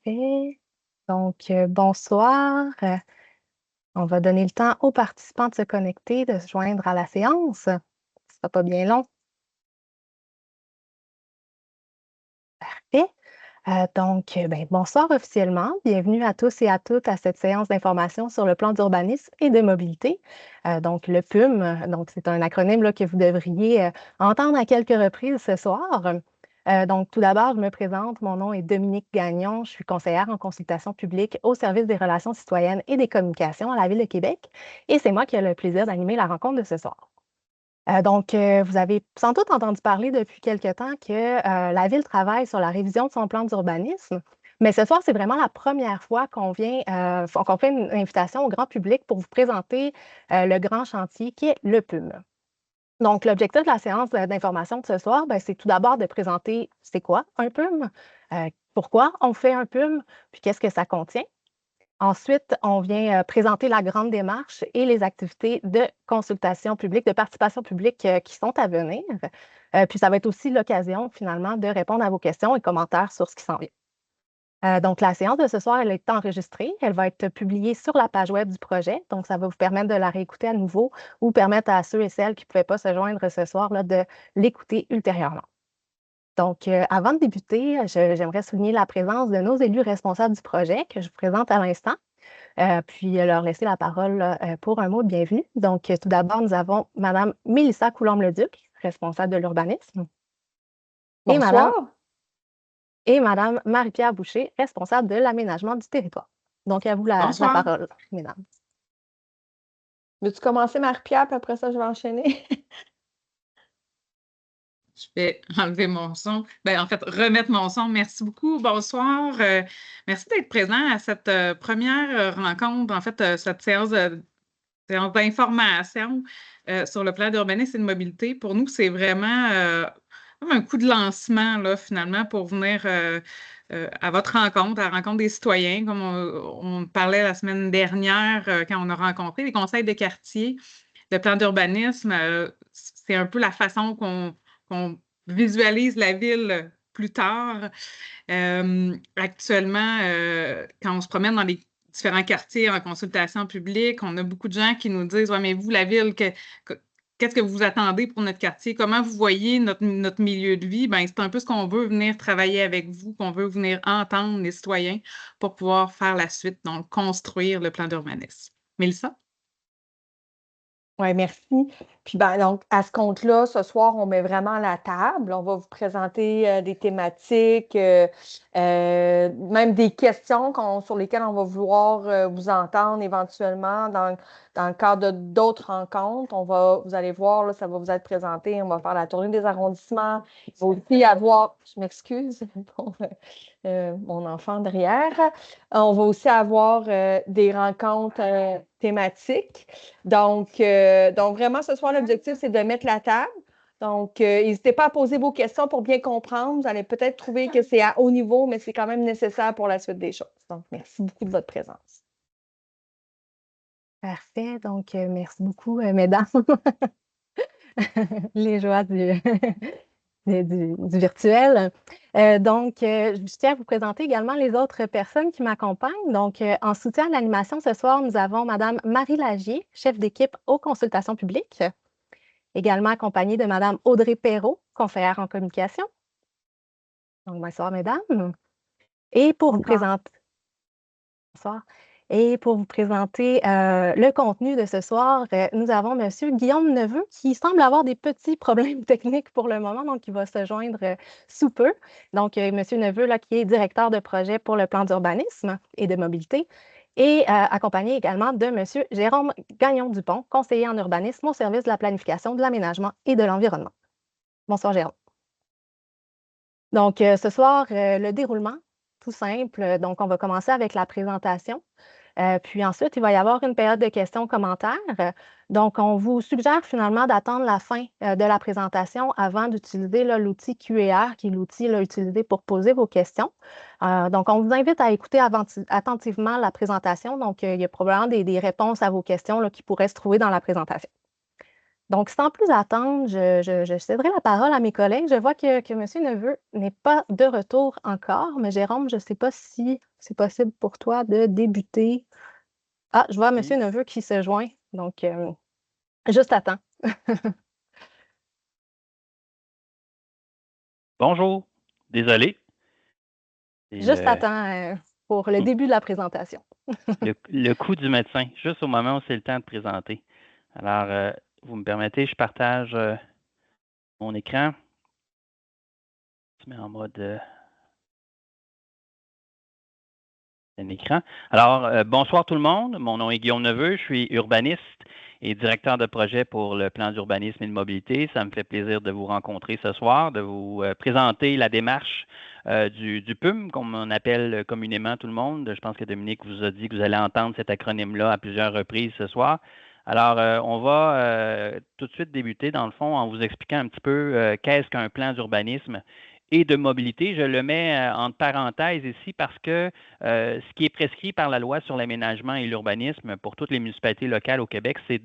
Parfait. Donc, bonsoir. On va donner le temps aux participants de se connecter, de se joindre à la séance. Ce sera pas bien long. Parfait. Donc, bonsoir officiellement. Bienvenue à tous et à toutes à cette séance d'information sur le plan d'urbanisme et de mobilité. Donc, le PUM, donc c'est un acronyme là, que vous devriez entendre à quelques reprises ce soir. Donc, tout d'abord, je me présente. Mon nom est Dominique Gagnon. Je suis conseillère en consultation publique au service des relations citoyennes et des communications à la Ville de Québec. Et c'est moi qui ai le plaisir d'animer la rencontre de ce soir. Donc, vous avez sans doute entendu parler depuis quelque temps que la Ville travaille sur la révision de son plan d'urbanisme. Mais ce soir, c'est vraiment la première fois qu'on fait une invitation au grand public pour vous présenter le grand chantier qui est le PUM. Donc, l'objectif de la séance d'information de ce soir, ben, c'est tout d'abord de présenter c'est quoi un PUM, pourquoi on fait un PUM, puis qu'est-ce que ça contient. Ensuite, on vient présenter la grande démarche et les activités de consultation publique, de participation publique qui sont à venir. Puis ça va être aussi l'occasion finalement de répondre à vos questions et commentaires sur ce qui s'en vient. Donc, la séance de ce soir, elle est enregistrée. Elle va être publiée sur la page web du projet. Donc, ça va vous permettre de la réécouter à nouveau ou permettre à ceux et celles qui ne pouvaient pas se joindre ce soir là, de l'écouter ultérieurement. Donc, avant de débuter, j'aimerais souligner la présence de nos élus responsables du projet que je vous présente à l'instant, puis leur laisser la parole là, pour un mot de bienvenue. Donc, tout d'abord, nous avons Mme Mélissa Coulombe-Leduc, responsable de l'urbanisme, et Mme, Bonsoir. et Mme Marie-Pierre Boucher, responsable de l'aménagement du territoire. Donc, à vous la Bonsoir. parole, mesdames. Veux-tu commencer, Marie-Pierre, puis après ça, je vais enchaîner? Je vais enlever mon son. En fait, remettre mon son. Merci beaucoup. Bonsoir. Merci d'être présent à cette première rencontre, en fait, cette séance d'information sur le plan d'urbanisme et de mobilité. Pour nous, c'est vraiment comme un coup de lancement, là, finalement, pour venir à votre rencontre, à la rencontre des citoyens, comme on parlait la semaine dernière quand on a rencontré les conseils de quartier. Le plan d'urbanisme, c'est un peu la façon qu'on visualise la ville plus tard. Actuellement, quand on se promène dans les différents quartiers en consultation publique, on a beaucoup de gens qui nous disent: ouais, mais vous, la ville, qu'est-ce que vous attendez pour notre quartier? Comment vous voyez notre milieu de vie? Ben, c'est un peu ce qu'on veut venir travailler avec vous, qu'on veut venir entendre les citoyens pour pouvoir faire la suite, donc construire le plan d'urbanisme. Mélissa? Oui, merci. Puis ben, donc, à ce compte-là, ce soir, on met vraiment la table. On va vous présenter des thématiques, même des questions sur lesquelles on va vouloir vous entendre éventuellement dans le cadre d'autres rencontres. Vous allez voir, là, ça va vous être présenté. On va faire la tournée des arrondissements. Il va aussi avoir, je m'excuse pour mon enfant derrière. On va aussi avoir des rencontres thématiques. Donc, vraiment, ce soir, l'objectif, c'est de mettre la table. Donc, n'hésitez pas à poser vos questions pour bien comprendre. Vous allez peut-être trouver que c'est à haut niveau, mais c'est quand même nécessaire pour la suite des choses. Donc, merci beaucoup de votre présence. Parfait. Donc, merci beaucoup, mesdames. Les joies du virtuel. Je tiens à vous présenter également les autres personnes qui m'accompagnent. Donc, en soutien à l'animation ce soir, nous avons Mme Marie Lagier, chef d'équipe aux consultations publiques, également accompagnée de Mme Audrey Perrault, conseillère en communication. Donc, bonsoir, mesdames. Et pour vous présenter, bonsoir. Et pour vous présenter le contenu de ce soir, nous avons M. Guillaume Neveu qui semble avoir des petits problèmes techniques pour le moment, donc il va se joindre sous peu. Donc, M. Neveu, là, qui est directeur de projet pour le plan d'urbanisme et de mobilité, et accompagné également de M. Jérôme Gagnon-Dupont, conseiller en urbanisme au service de la planification, de l'aménagement et de l'environnement. Bonsoir, Jérôme. Donc, ce soir, le déroulement, tout simple. Donc, on va commencer avec la présentation. Puis ensuite, il va y avoir une période de questions-commentaires. Donc, on vous suggère finalement d'attendre la fin de la présentation avant d'utiliser l'outil Q&A, qui est l'outil utilisé pour poser vos questions. Donc, on vous invite à écouter attentivement la présentation. Donc, il y a probablement des réponses à vos questions là, qui pourraient se trouver dans la présentation. Donc, sans plus attendre, je céderai la parole à mes collègues. Je vois que M. Neveu n'est pas de retour encore, mais Jérôme, je ne sais pas si c'est possible pour toi de débuter. Ah, je vois M. Oui. Neveu qui se joint, donc juste à temps. Bonjour. Désolé. C'est Juste à temps pour le début de la présentation. le coup du médecin, juste au moment où c'est le temps de présenter. Alors, vous me permettez, je partage mon écran. Je mets en mode un écran. Alors, bonsoir tout le monde. Mon nom est Guillaume Neveu. Je suis urbaniste et directeur de projet pour le plan d'urbanisme et de mobilité. Ça me fait plaisir de vous rencontrer ce soir, de vous présenter la démarche du PUM, comme on appelle communément tout le monde. Je pense que Dominique vous a dit que vous allez entendre cet acronyme-là à plusieurs reprises ce soir. Alors, on va tout de suite débuter, dans le fond, en vous expliquant un petit peu qu'est-ce qu'un plan d'urbanisme et de mobilité. Je le mets entre parenthèses ici parce que ce qui est prescrit par la loi sur l'aménagement et l'urbanisme pour toutes les municipalités locales au Québec, c'est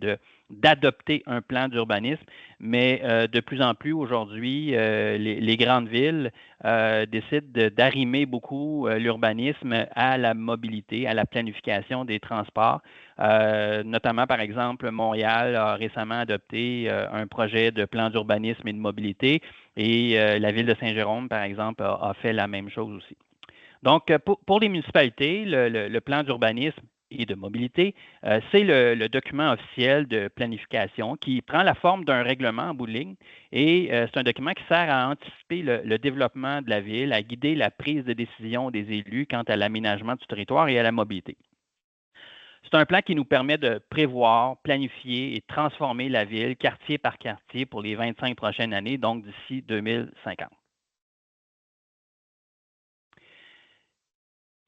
d'adopter un plan d'urbanisme, mais de plus en plus aujourd'hui, les grandes villes décident d'arrimer beaucoup l'urbanisme à la mobilité, à la planification des transports. Notamment, par exemple, Montréal a récemment adopté un projet de plan d'urbanisme et de mobilité et la ville de Saint-Jérôme, par exemple, a fait la même chose aussi. Donc, pour les municipalités, le plan d'urbanisme et de mobilité, c'est le document officiel de planification qui prend la forme d'un règlement en bout de ligne et c'est un document qui sert à anticiper le développement de la ville, à guider la prise de décision des élus quant à l'aménagement du territoire et à la mobilité. C'est un plan qui nous permet de prévoir, planifier et transformer la ville quartier par quartier pour les 25 prochaines années, donc d'ici 2050.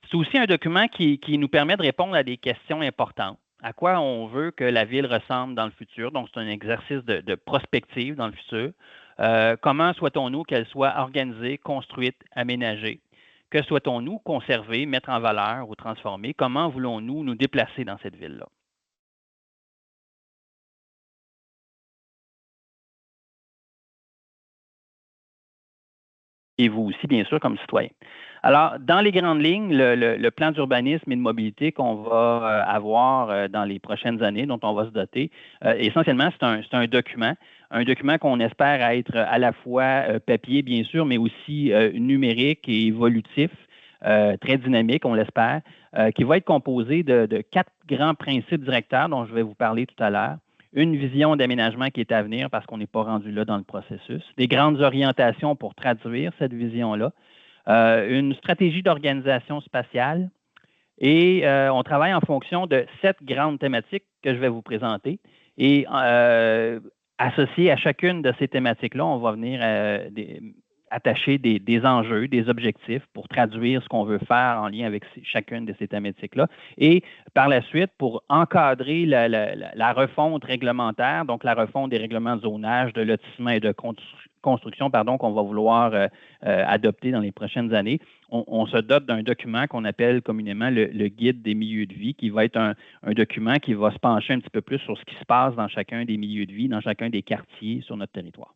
C'est aussi un document qui nous permet de répondre à des questions importantes. À quoi on veut que la ville ressemble dans le futur? Donc, c'est un exercice de prospective dans le futur. Comment souhaitons-nous qu'elle soit organisée, construite, aménagée? Que souhaitons-nous conserver, mettre en valeur ou transformer? Comment voulons-nous nous déplacer dans cette ville-là? Et vous aussi, bien sûr, comme citoyen. Alors, dans les grandes lignes, le plan d'urbanisme et de mobilité qu'on va avoir dans les prochaines années, dont on va se doter, essentiellement, c'est un document qu'on espère être à la fois papier, bien sûr, mais aussi numérique et évolutif, très dynamique, on l'espère, qui va être composé de 4 grands principes directeurs dont je vais vous parler tout à l'heure. Une vision d'aménagement qui est à venir parce qu'on n'est pas rendu là dans le processus, des grandes orientations pour traduire cette vision-là, une stratégie d'organisation spatiale et on travaille en fonction de 7 grandes thématiques que je vais vous présenter et associées à chacune de ces thématiques-là, on va venir attacher des enjeux, des objectifs pour traduire ce qu'on veut faire en lien avec chacune de ces thématiques-là. Et par la suite, pour encadrer la refonte réglementaire, donc la refonte des règlements de zonage, de lotissement et de construction, qu'on va vouloir adopter dans les prochaines années, on se dote d'un document qu'on appelle communément le guide des milieux de vie, qui va être un document qui va se pencher un petit peu plus sur ce qui se passe dans chacun des milieux de vie, dans chacun des quartiers sur notre territoire.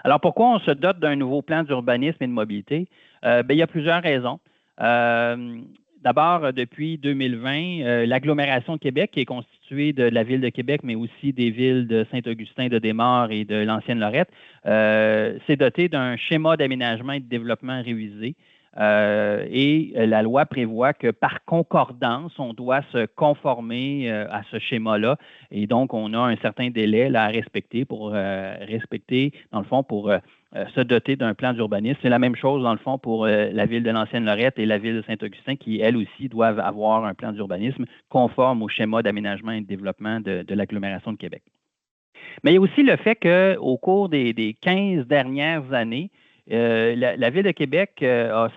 Alors, pourquoi on se dote d'un nouveau plan d'urbanisme et de mobilité? Il y a plusieurs raisons. D'abord, depuis 2020, l'agglomération de Québec, qui est constituée de la ville de Québec, mais aussi des villes de Saint-Augustin, de Desmaures et de l'Ancienne-Lorette, s'est dotée d'un schéma d'aménagement et de développement révisé. Et la loi prévoit que par concordance, on doit se conformer à ce schéma-là. Et donc, on a un certain délai là, à respecter pour dans le fond, pour se doter d'un plan d'urbanisme. C'est la même chose, dans le fond, pour la ville de l'Ancienne-Lorette et la ville de Saint-Augustin, qui, elles aussi, doivent avoir un plan d'urbanisme conforme au schéma d'aménagement et de développement de l'agglomération de Québec. Mais il y a aussi le fait qu'au cours des 15 dernières années, la Ville de Québec a,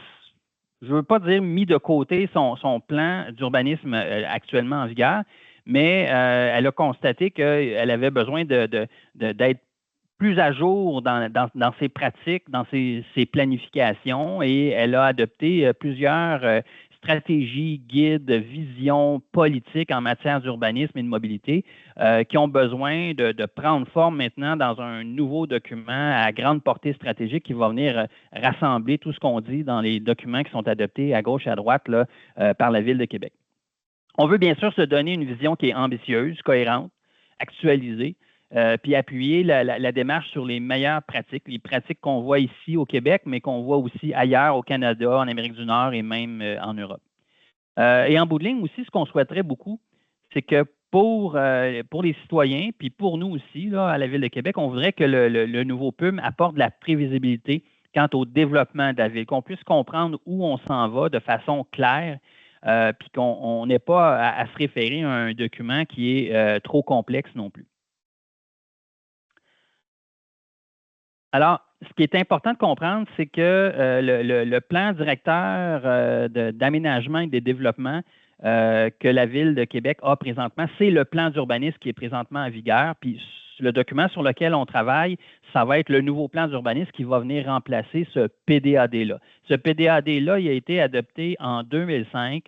je ne veux pas dire mis de côté son plan d'urbanisme actuellement en vigueur, mais elle a constaté qu'elle avait besoin d'être plus à jour dans ses pratiques, dans ses planifications, et elle a adopté plusieurs stratégie, guide, vision politique en matière d'urbanisme et de mobilité qui ont besoin de prendre forme maintenant dans un nouveau document à grande portée stratégique qui va venir rassembler tout ce qu'on dit dans les documents qui sont adoptés à gauche et à droite là, par la Ville de Québec. On veut bien sûr se donner une vision qui est ambitieuse, cohérente, actualisée, puis appuyer la démarche sur les meilleures pratiques, les pratiques qu'on voit ici au Québec, mais qu'on voit aussi ailleurs au Canada, en Amérique du Nord et même en Europe. Et en bout de ligne aussi, ce qu'on souhaiterait beaucoup, c'est que pour les citoyens, puis pour nous aussi, là, à la Ville de Québec, on voudrait que le nouveau PUM apporte de la prévisibilité quant au développement de la ville, qu'on puisse comprendre où on s'en va de façon claire, puis qu'on n'ait pas à se référer à un document qui est trop complexe non plus. Alors, ce qui est important de comprendre, c'est que le plan directeur d'aménagement et de développement que la Ville de Québec a présentement, c'est le plan d'urbanisme qui est présentement en vigueur. Puis le document sur lequel on travaille, ça va être le nouveau plan d'urbanisme qui va venir remplacer ce PDAD-là. Ce PDAD-là, il a été adopté en 2005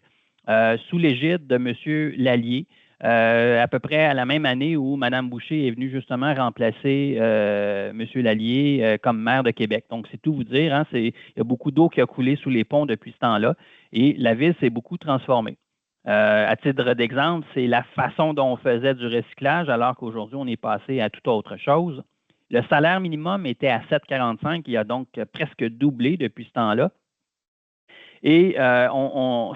sous l'égide de M. Lallier, à peu près à la même année où Mme Boucher est venue justement remplacer M. Lallier comme maire de Québec. Donc, c'est tout vous dire, hein, il y a beaucoup d'eau qui a coulé sous les ponts depuis ce temps-là et la ville s'est beaucoup transformée. À titre d'exemple, c'est la façon dont on faisait du recyclage, alors qu'aujourd'hui, on est passé à toute autre chose. Le salaire minimum était à 7,45, il a donc presque doublé depuis ce temps-là. Et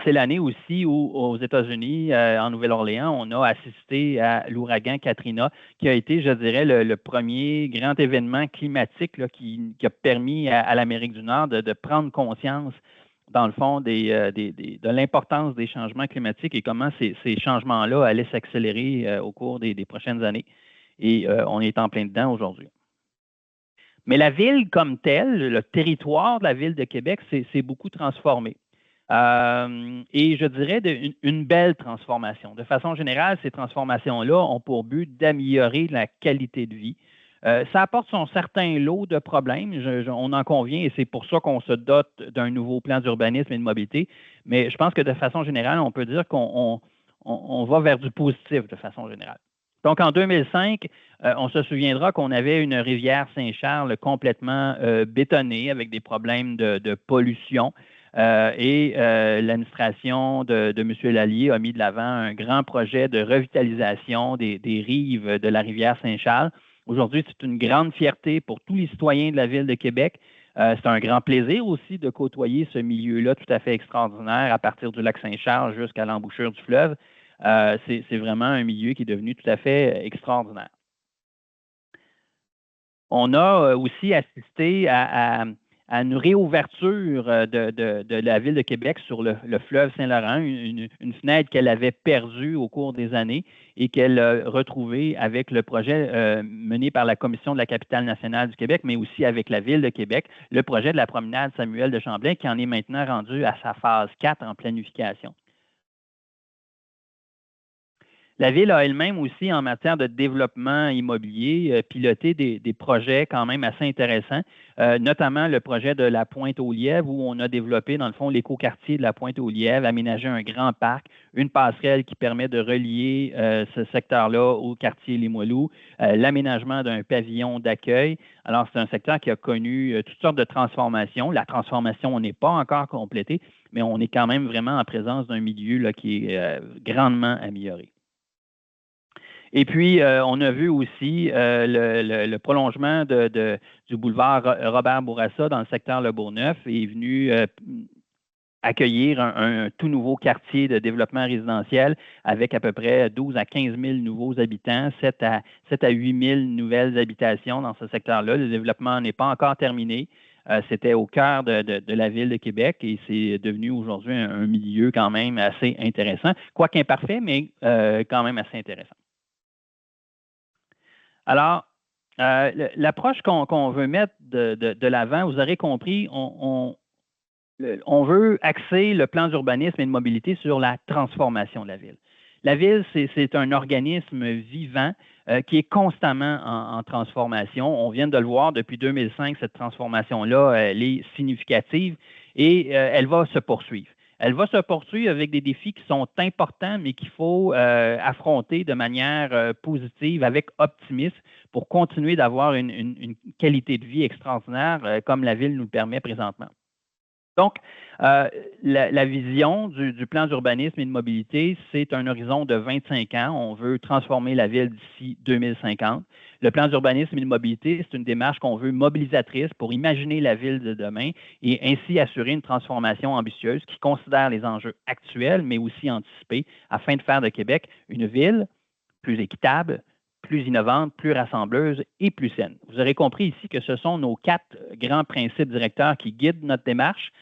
c'est l'année aussi où, aux États-Unis, en Nouvelle-Orléans, on a assisté à l'ouragan Katrina, qui a été, je dirais, le premier grand événement climatique là, qui a permis à l'Amérique du Nord de prendre conscience dans le fond, de l'importance des changements climatiques et comment ces changements-là allaient s'accélérer au cours des prochaines années. Et on est en plein dedans aujourd'hui. Mais la ville comme telle, le territoire de la Ville de Québec, s'est beaucoup transformé. Et je dirais une belle transformation. De façon générale, ces transformations-là ont pour but d'améliorer la qualité de vie. Ça apporte son certain lot de problèmes, on en convient, et c'est pour ça qu'on se dote d'un nouveau plan d'urbanisme et de mobilité. Mais je pense que de façon générale, on peut dire qu'on va vers du positif de façon générale. Donc, en 2005, on se souviendra qu'on avait une rivière Saint-Charles complètement bétonnée avec des problèmes de pollution. Et l'administration de M. Lallier a mis de l'avant un grand projet de revitalisation des rives de la rivière Saint-Charles. Aujourd'hui, c'est une grande fierté pour tous les citoyens de la Ville de Québec. C'est un grand plaisir aussi de côtoyer ce milieu-là tout à fait extraordinaire à partir du lac Saint-Charles jusqu'à l'embouchure du fleuve. C'est vraiment un milieu qui est devenu tout à fait extraordinaire. On a aussi assisté à une réouverture de la Ville de Québec sur le fleuve Saint-Laurent, une fenêtre qu'elle avait perdue au cours des années et qu'elle a retrouvée avec le projet mené par la Commission de la capitale nationale du Québec, mais aussi avec la Ville de Québec, le projet de la promenade Samuel de Champlain qui en est maintenant rendu à sa phase 4 en planification. La Ville a elle-même aussi, en matière de développement immobilier, piloté des projets quand même assez intéressants, notamment le projet de la Pointe-aux-Lièvres, où on a développé, dans le fond, l'écoquartier de la Pointe-aux-Lièvres, aménagé un grand parc, une passerelle qui permet de relier ce secteur-là au quartier Limoilou, l'aménagement d'un pavillon d'accueil. Alors, c'est un secteur qui a connu toutes sortes de transformations. La transformation n'est pas encore complétée, mais on est quand même vraiment en présence d'un milieu là, qui est grandement amélioré. Et puis, on a vu aussi le prolongement du boulevard Robert Bourassa dans le secteur Le Bourgneuf est venu accueillir un tout nouveau quartier de développement résidentiel avec à peu près 12 à 15 000 nouveaux habitants, 7 à 8 000 nouvelles habitations dans ce secteur-là. Le développement n'est pas encore terminé. C'était au cœur de la Ville de Québec et c'est devenu aujourd'hui un milieu quand même assez intéressant, quoique imparfait, mais quand même assez intéressant. Alors, l'approche qu'on veut mettre de l'avant, vous aurez compris, on veut axer le plan d'urbanisme et de mobilité sur la transformation de la ville. La ville, c'est un organisme vivant qui est constamment en transformation. On vient de le voir depuis 2005, cette transformation-là, elle est significative et elle va se poursuivre. elle va se poursuivre avec des défis qui sont importants, mais qu'il faut affronter de manière positive, avec optimisme, pour continuer d'avoir une qualité de vie extraordinaire comme la ville nous le permet présentement. Donc, la vision du plan d'urbanisme et de mobilité, c'est un horizon de 25 ans. On veut transformer la ville d'ici 2050. Le plan d'urbanisme et de mobilité, c'est une démarche qu'on veut mobilisatrice pour imaginer la ville de demain et ainsi assurer une transformation ambitieuse qui considère les enjeux actuels, mais aussi anticipés, afin de faire de Québec une ville plus équitable, plus innovante, plus rassembleuse et plus saine. Vous aurez compris ici que ce sont nos 4 grands principes directeurs qui guident notre démarche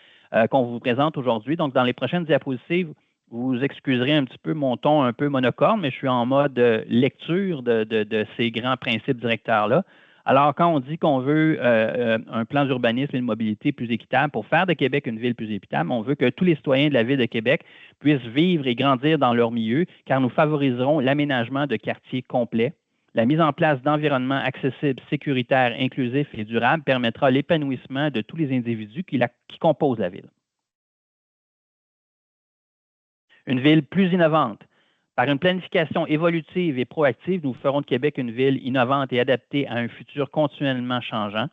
qu'on vous présente aujourd'hui. Donc, dans les prochaines diapositives, vous excuserez un petit peu mon ton un peu monocorde, mais je suis en mode lecture de ces grands principes directeurs-là. Alors, quand on dit qu'on veut un plan d'urbanisme et de mobilité plus équitable pour faire de Québec une ville plus équitable, on veut que tous les citoyens de la ville de Québec puissent vivre et grandir dans leur milieu, car nous favoriserons l'aménagement de quartiers complets. La mise en place d'environnements accessibles, sécuritaires, inclusifs et durables permettra l'épanouissement de tous les individus qui composent la ville. Une ville plus innovante. Par une planification évolutive et proactive, nous ferons de Québec une ville innovante et adaptée à un futur continuellement changeant.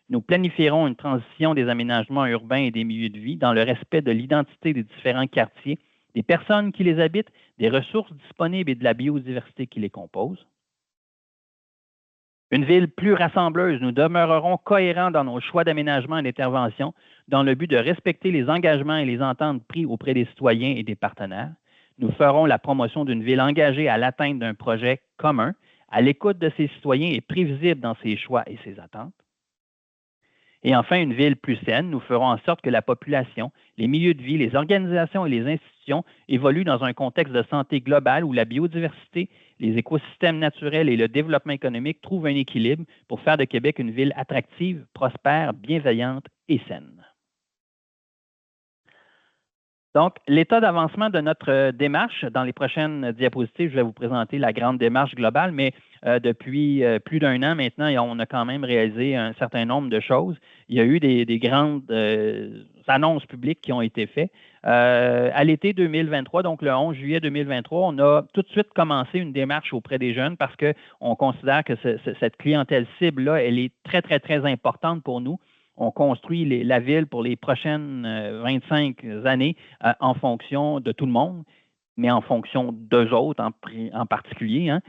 Nous planifierons une transition des aménagements urbains et des milieux de vie dans le respect de l'identité des différents quartiers, des personnes qui les habitent, des ressources disponibles et de la biodiversité qui les compose. Une ville plus rassembleuse, nous demeurerons cohérents dans nos choix d'aménagement et d'intervention dans le but de respecter les engagements et les ententes pris auprès des citoyens et des partenaires. Nous ferons la promotion d'une ville engagée à l'atteinte d'un projet commun, à l'écoute de ses citoyens et prévisible dans ses choix et ses attentes. Et enfin, une ville plus saine, nous ferons en sorte que la population, les milieux de vie, les organisations et les institutions évoluent dans un contexte de santé globale où la biodiversité, les écosystèmes naturels et le développement économique trouvent un équilibre pour faire de Québec une ville attractive, prospère, bienveillante et saine. Donc, l'état d'avancement de notre démarche, dans les prochaines diapositives, je vais vous présenter la grande démarche globale, mais depuis plus d'1 an maintenant, on a quand même réalisé un certain nombre de choses. Il y a eu des grandes annonces publiques qui ont été faites. À l'été 2023, donc le 11 juillet 2023, on a tout de suite commencé une démarche auprès des jeunes parce qu'on considère que cette clientèle cible-là, elle est très, très, très importante pour nous. On construit la ville pour les prochaines 25 années en fonction de tout le monde, mais en fonction d'eux autres en particulier. Hein.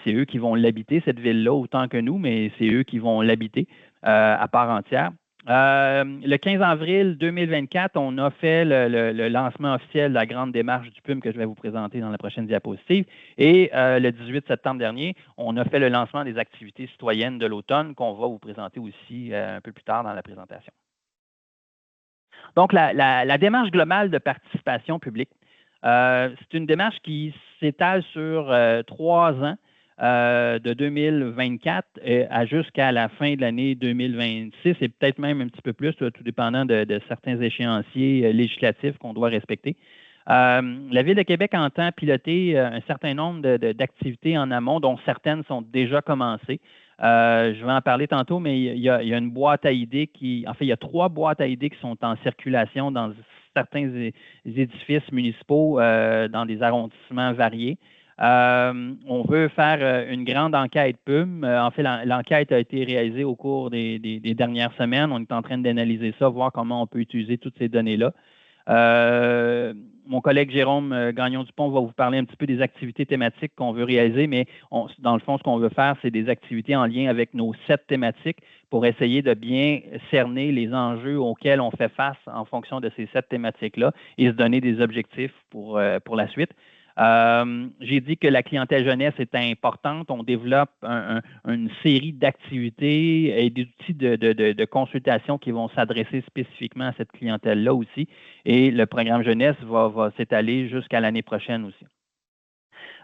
C'est eux qui vont l'habiter, cette ville-là, autant que nous, mais c'est eux qui vont l'habiter à part entière. Le 15 avril 2024, on a fait le lancement officiel de la grande démarche du PUM que je vais vous présenter dans la prochaine diapositive. Et le 18 septembre dernier, on a fait le lancement des activités citoyennes de l'automne qu'on va vous présenter aussi un peu plus tard dans la présentation. Donc, la démarche globale de participation publique, c'est une démarche qui s'étale sur 3 ans. De 2024 jusqu'à la fin de l'année 2026 et peut-être même un petit peu plus, tout dépendant de certains échéanciers législatifs qu'on doit respecter. La Ville de Québec entend piloter un certain nombre d'activités en amont, dont certaines sont déjà commencées. Je vais en parler tantôt, mais il y a une boîte à idées il y a 3 boîtes à idées qui sont en circulation dans certains édifices municipaux dans des arrondissements variés. On veut faire une grande enquête PUM. En fait, l'enquête a été réalisée au cours des dernières semaines. On est en train d'analyser ça, voir comment on peut utiliser toutes ces données-là. Mon collègue Jérôme Gagnon-Dupont va vous parler un petit peu des activités thématiques qu'on veut réaliser, mais dans le fond, ce qu'on veut faire, c'est des activités en lien avec nos 7 thématiques pour essayer de bien cerner les enjeux auxquels on fait face en fonction de ces 7 thématiques-là et se donner des objectifs pour la suite. J'ai dit que la clientèle jeunesse est importante. On développe une série d'activités et d'outils de consultation qui vont s'adresser spécifiquement à cette clientèle-là aussi. Et le programme jeunesse va s'étaler jusqu'à l'année prochaine aussi.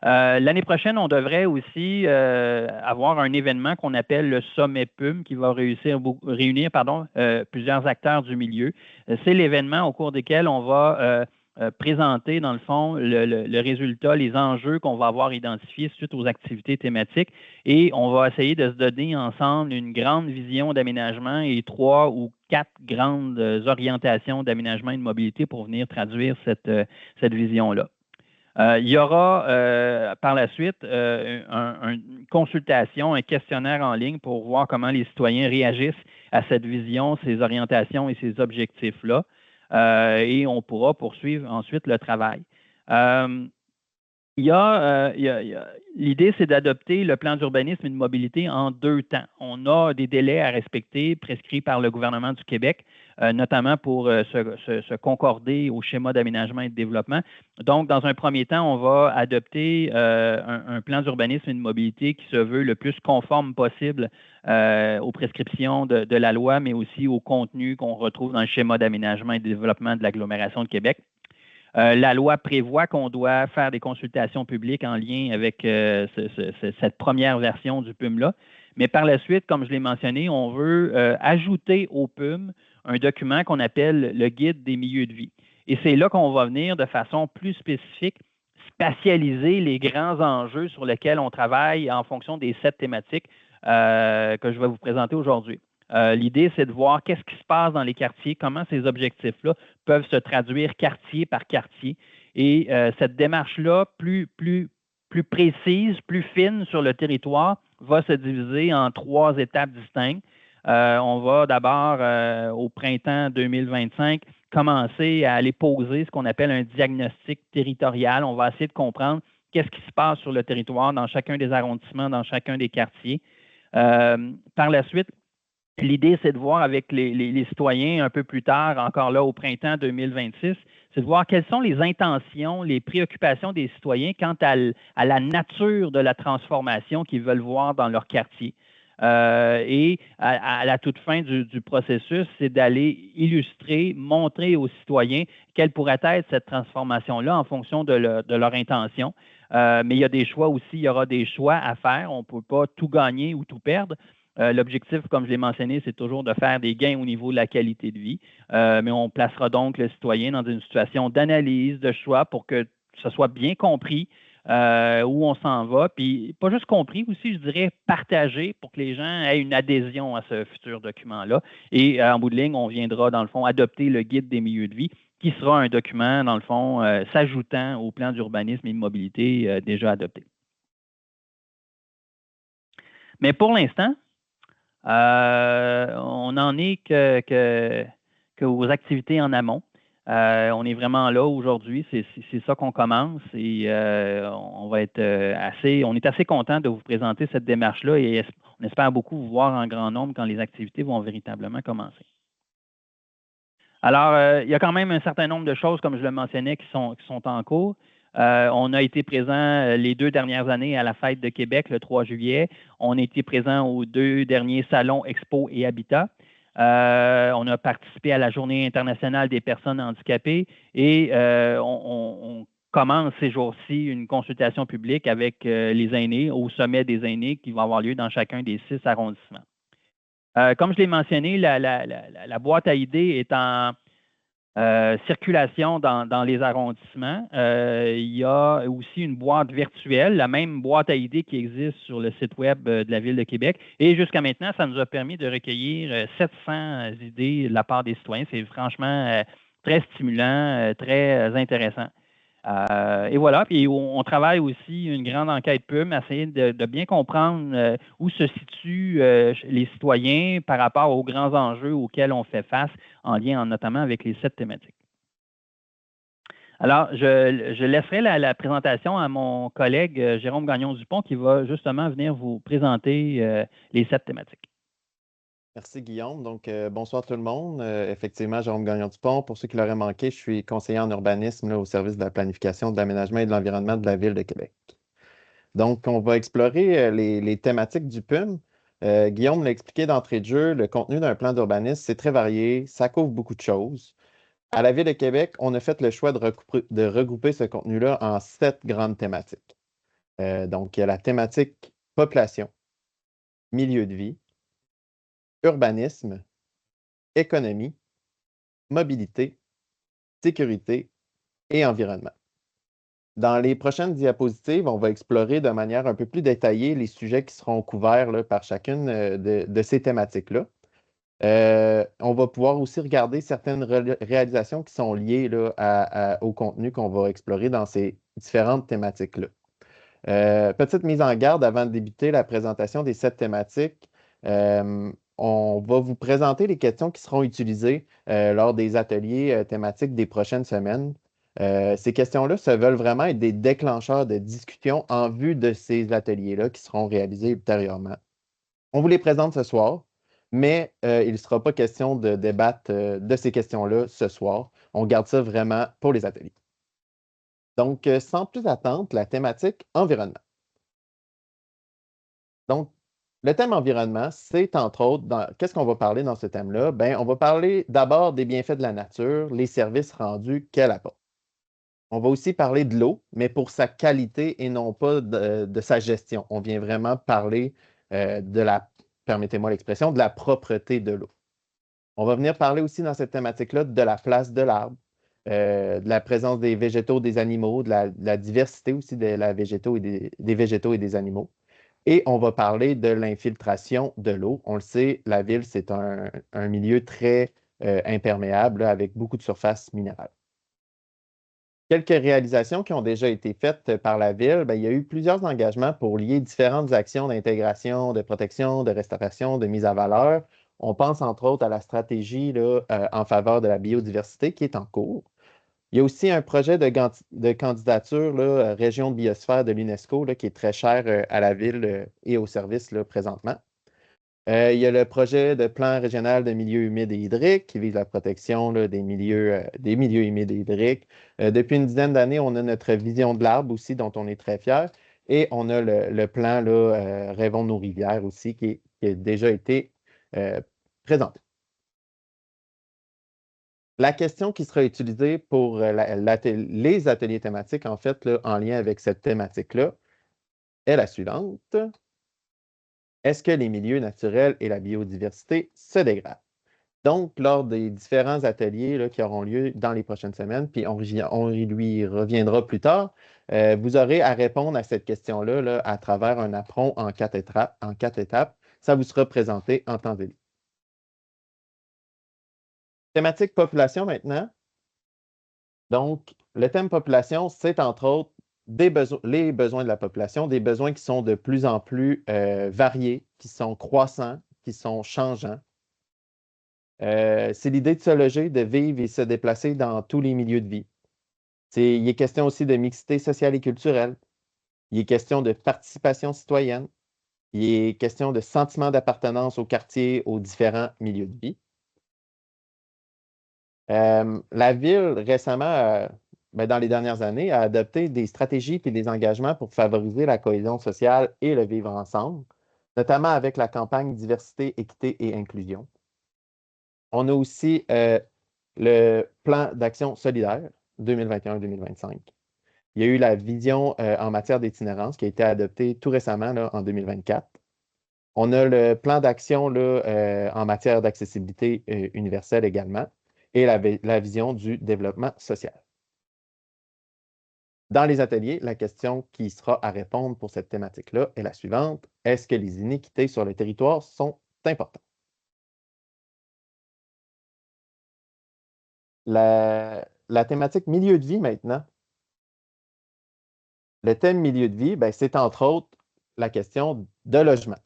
L'année prochaine, on devrait aussi avoir un événement qu'on appelle le Sommet PUM qui va réunir plusieurs acteurs du milieu. C'est l'événement au cours duquel on va présenter, dans le fond, le résultat, les enjeux qu'on va avoir identifiés suite aux activités thématiques et on va essayer de se donner ensemble une grande vision d'aménagement et 3 ou 4 grandes orientations d'aménagement et de mobilité pour venir traduire cette vision-là. Il y aura par la suite une consultation, un questionnaire en ligne pour voir comment les citoyens réagissent à cette vision, ces orientations et ces objectifs-là. Et on pourra poursuivre ensuite le travail. L'idée, c'est d'adopter le plan d'urbanisme et de mobilité en 2 temps. On a des délais à respecter prescrits par le gouvernement du Québec, notamment pour se concorder au schéma d'aménagement et de développement. Donc, dans un premier temps, on va adopter un plan d'urbanisme et de mobilité qui se veut le plus conforme possible aux prescriptions de la loi, mais aussi au contenu qu'on retrouve dans le schéma d'aménagement et de développement de l'agglomération de Québec. La loi prévoit qu'on doit faire des consultations publiques en lien avec cette première version du PUM-là. Mais par la suite, comme je l'ai mentionné, on veut ajouter au PUM un document qu'on appelle le guide des milieux de vie. Et c'est là qu'on va venir de façon plus spécifique spatialiser les grands enjeux sur lesquels on travaille en fonction des 7 thématiques que je vais vous présenter aujourd'hui. L'idée, c'est de voir qu'est-ce qui se passe dans les quartiers, comment ces objectifs-là peuvent se traduire quartier par quartier. Et cette démarche-là, plus précise, plus fine sur le territoire, va se diviser en 3 étapes distinctes. On va d'abord, au printemps 2025, commencer à aller poser ce qu'on appelle un diagnostic territorial. On va essayer de comprendre qu'est-ce qui se passe sur le territoire dans chacun des arrondissements, dans chacun des quartiers. Par la suite, l'idée, c'est de voir avec les citoyens un peu plus tard, encore là au printemps 2026, c'est de voir quelles sont les intentions, les préoccupations des citoyens quant à la nature de la transformation qu'ils veulent voir dans leur quartier. Et à la toute fin du processus, c'est d'aller illustrer, montrer aux citoyens quelle pourrait être cette transformation-là en fonction de leur intention. Mais il y a des choix aussi, il y aura des choix à faire. On ne peut pas tout gagner ou tout perdre. L'objectif, comme je l'ai mentionné, c'est toujours de faire des gains au niveau de la qualité de vie, mais on placera donc le citoyen dans une situation d'analyse, de choix pour que ce soit bien compris où on s'en va, puis pas juste compris aussi, je dirais partagé pour que les gens aient une adhésion à ce futur document-là. Et en bout de ligne, on viendra, dans le fond, adopter le guide des milieux de vie, qui sera un document, dans le fond, s'ajoutant au plan d'urbanisme et de mobilité déjà adopté. Mais pour l'instant, on n'en est que aux activités en amont. On est vraiment là aujourd'hui, c'est ça qu'on commence et on est assez content de vous présenter cette démarche-là et on espère beaucoup vous voir en grand nombre quand les activités vont véritablement commencer. Alors, il y a quand même un certain nombre de choses, comme je le mentionnais, qui sont en cours. On a été présent les 2 dernières années à la Fête de Québec, le 3 juillet. On a été présent aux 2 derniers salons Expo et Habitat. On a participé à la Journée internationale des personnes handicapées et on commence ces jours-ci une consultation publique avec les aînés au sommet des aînés qui va avoir lieu dans chacun des 6 arrondissements. Comme je l'ai mentionné, la boîte à idées est en circulation dans les arrondissements. Il y a aussi une boîte virtuelle, la même boîte à idées qui existe sur le site web de la Ville de Québec. Et jusqu'à maintenant, ça nous a permis de recueillir 700 idées de la part des citoyens. C'est franchement très stimulant, très intéressant. Et voilà, puis on travaille aussi une grande enquête PUM, essayer de bien comprendre où se situent les citoyens par rapport aux grands enjeux auxquels on fait face, en lien notamment avec les 7 thématiques. Alors, je laisserai la présentation à mon collègue Jérôme Gagnon-Dupont qui va justement venir vous présenter les 7 thématiques. Merci Guillaume. Donc, bonsoir tout le monde. Effectivement, Jérôme Gagnon-Dupont. Pour ceux qui l'auraient manqué, je suis conseiller en urbanisme là, au service de la planification, de l'aménagement et de l'environnement de la Ville de Québec. Donc, on va explorer les thématiques du PUM. Guillaume l'a expliqué d'entrée de jeu, le contenu d'un plan d'urbanisme, c'est très varié, ça couvre beaucoup de choses. À la Ville de Québec, on a fait le choix de regrouper ce contenu-là en 7 grandes thématiques. Donc, il y a la thématique population, milieu de vie, urbanisme, économie, mobilité, sécurité et environnement. Dans les prochaines diapositives, on va explorer de manière un peu plus détaillée les sujets qui seront couverts là, par chacune de ces thématiques-là. On va pouvoir aussi regarder certaines réalisations qui sont liées là, au contenu qu'on va explorer dans ces différentes thématiques-là. Petite mise en garde avant de débuter la présentation des 7 thématiques. On va vous présenter les questions qui seront utilisées lors des ateliers thématiques des prochaines semaines. Ces questions-là se veulent vraiment être des déclencheurs de discussion en vue de ces ateliers-là qui seront réalisés ultérieurement. On vous les présente ce soir, mais il ne sera pas question de débattre de ces questions-là ce soir. On garde ça vraiment pour les ateliers. Donc, sans plus attendre, la thématique environnement. Donc, le thème environnement, c'est entre autres, qu'est-ce qu'on va parler dans ce thème-là? Bien, on va parler d'abord des bienfaits de la nature, les services rendus qu'elle apporte. On va aussi parler de l'eau, mais pour sa qualité et non pas de sa gestion. On vient vraiment parler permettez-moi l'expression, de la propreté de l'eau. On va venir parler aussi dans cette thématique-là de la place de l'arbre, de la présence des végétaux, des animaux, de la diversité aussi des végétaux et des animaux. Et on va parler de l'infiltration de l'eau. On le sait, la ville, c'est un milieu très imperméable là, avec beaucoup de surface minérale. Quelques réalisations qui ont déjà été faites par la ville, bien, il y a eu plusieurs engagements pour lier différentes actions d'intégration, de protection, de restauration, de mise à valeur. On pense entre autres à la stratégie là, en faveur de la biodiversité qui est en cours. Il y a aussi un projet de candidature, là, région de biosphère de l'UNESCO, qui est très cher à la ville et au service là, présentement. Il y a le projet de plan régional de milieux humides et hydriques qui vise la protection là, des milieux humides et hydriques. Depuis une dizaine d'années, on a notre vision de l'arbre aussi, dont on est très fiers. Et on a le plan là, Rêvons nos rivières aussi, qui a déjà été présenté. La question qui sera utilisée pour les ateliers thématiques, en fait, là, en lien avec cette thématique-là, est la suivante. Est-ce que les milieux naturels et la biodiversité se dégradent? Donc, lors des différents ateliers là, qui auront lieu dans les prochaines semaines, puis on lui reviendra plus tard, vous aurez à répondre à cette question-là là, à travers un apron en 4 étapes. Ça vous sera présenté en temps et lieu. Thématique population maintenant. Donc, le thème population, c'est entre autres les besoins de la population, des besoins qui sont de plus en plus variés, qui sont croissants, qui sont changeants. C'est l'idée de se loger, de vivre et se déplacer dans tous les milieux de vie. Il est question aussi de mixité sociale et culturelle. Il est question de participation citoyenne. Il est question de sentiment d'appartenance au quartier, aux différents milieux de vie. La ville, récemment, dans les dernières années, a adopté des stratégies et des engagements pour favoriser la cohésion sociale et le vivre ensemble, notamment avec la campagne Diversité, Équité et Inclusion. On a aussi le plan d'action solidaire 2021-2025. Il y a eu la vision en matière d'itinérance qui a été adoptée tout récemment là, en 2024. On a le plan d'action en matière d'accessibilité universelle également et la vision du développement social. Dans les ateliers, la question qui sera à répondre pour cette thématique-là est la suivante. Est-ce que les iniquités sur le territoire sont importantes? La thématique milieu de vie maintenant. Le thème milieu de vie, c'est entre autres la question de logement.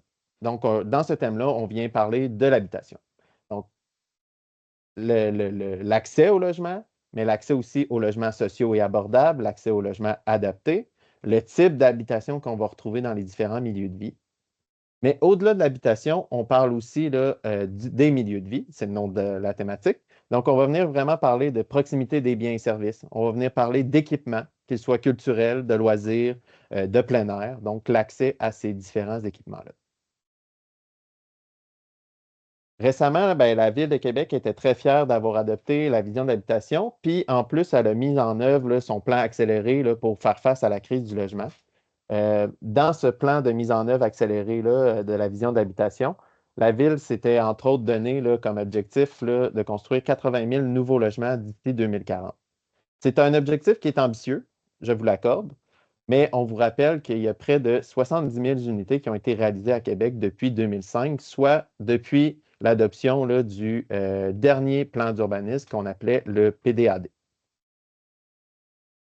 Donc, dans ce thème-là, on vient parler de l'habitation. Donc, l'accès au logement, mais l'accès aussi aux logements sociaux et abordables, l'accès aux logements adaptés, le type d'habitation qu'on va retrouver dans les différents milieux de vie. Mais au-delà de l'habitation, on parle aussi là, des milieux de vie, c'est le nom de la thématique. Donc, on va venir vraiment parler de proximité des biens et services. On va venir parler d'équipements, qu'ils soient culturels, de loisirs, de plein air. Donc, l'accès à ces différents équipements-là. Récemment, la Ville de Québec était très fière d'avoir adopté la vision d'habitation, puis en plus, elle a mis en œuvre là, son plan accéléré là, pour faire face à la crise du logement. Dans ce plan de mise en œuvre accéléré là, de la vision d'habitation, la Ville s'était entre autres donné là, comme objectif là, de construire 80 000 nouveaux logements d'ici 2040. C'est un objectif qui est ambitieux, je vous l'accorde, mais on vous rappelle qu'il y a près de 70 000 unités qui ont été réalisées à Québec depuis 2005, soit depuis l'adoption du dernier plan d'urbanisme qu'on appelait le PDAD.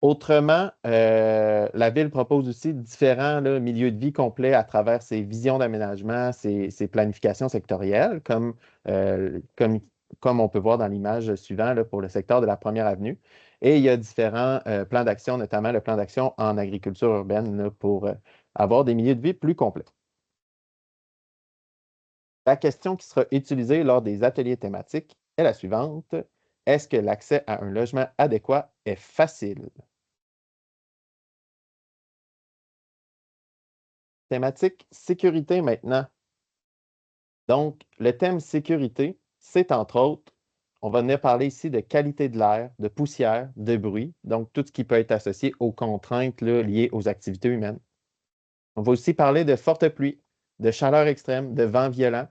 Autrement, la Ville propose aussi différents milieux de vie complets à travers ses visions d'aménagement, ses planifications sectorielles, comme on peut voir dans l'image suivante pour le secteur de la Première Avenue. Et il y a différents plans d'action, notamment le plan d'action en agriculture urbaine pour avoir des milieux de vie plus complets. La question qui sera utilisée lors des ateliers thématiques est la suivante. Est-ce que l'accès à un logement adéquat est facile? Thématique sécurité maintenant. Donc, le thème sécurité, c'est entre autres, on va venir parler ici de qualité de l'air, de poussière, de bruit, donc tout ce qui peut être associé aux contraintes liées aux activités humaines. On va aussi parler de fortes pluies, de chaleur extrême, de vent violent,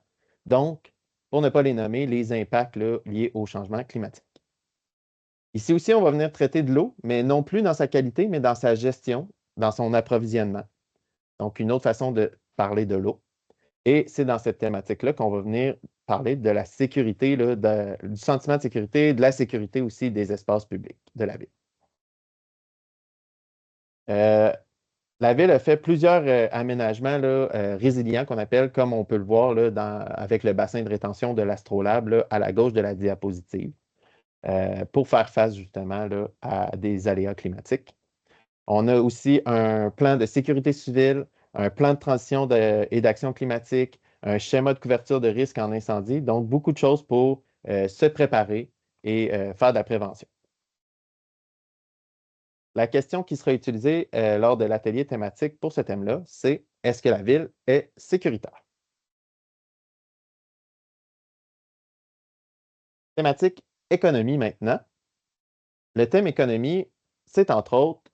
donc, pour ne pas les nommer, les impacts liés au changement climatique. Ici aussi, on va venir traiter de l'eau, mais non plus dans sa qualité, mais dans sa gestion, dans son approvisionnement. Donc, une autre façon de parler de l'eau. Et c'est dans cette thématique-là qu'on va venir parler de la sécurité, du sentiment de sécurité, de la sécurité aussi des espaces publics de la ville. La Ville a fait plusieurs aménagements résilients qu'on appelle, comme on peut le voir avec le bassin de rétention de l'Astrolabe à la gauche de la diapositive, pour faire face justement à des aléas climatiques. On a aussi un plan de sécurité civile, un plan de transition et d'action climatique, un schéma de couverture de risque en incendie, donc beaucoup de choses pour se préparer et faire de la prévention. La question qui sera utilisée lors de l'atelier thématique pour ce thème-là, c'est « Est-ce que la ville est sécuritaire? » Thématique économie maintenant. Le thème économie, c'est entre autres,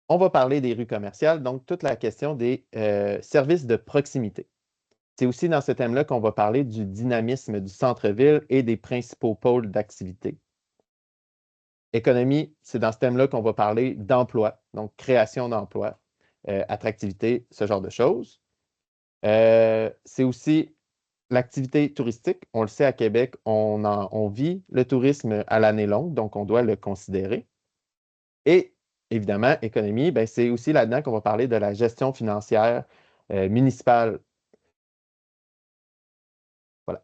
on va parler des rues commerciales, donc toute la question des services de proximité. C'est aussi dans ce thème-là qu'on va parler du dynamisme du centre-ville et des principaux pôles d'activité. Économie, c'est dans ce thème-là qu'on va parler d'emploi, donc création d'emplois, attractivité, ce genre de choses. C'est aussi l'activité touristique. On le sait, à Québec, on vit le tourisme à l'année longue, donc on doit le considérer. Et évidemment, économie, c'est aussi là-dedans qu'on va parler de la gestion financière municipale. Voilà.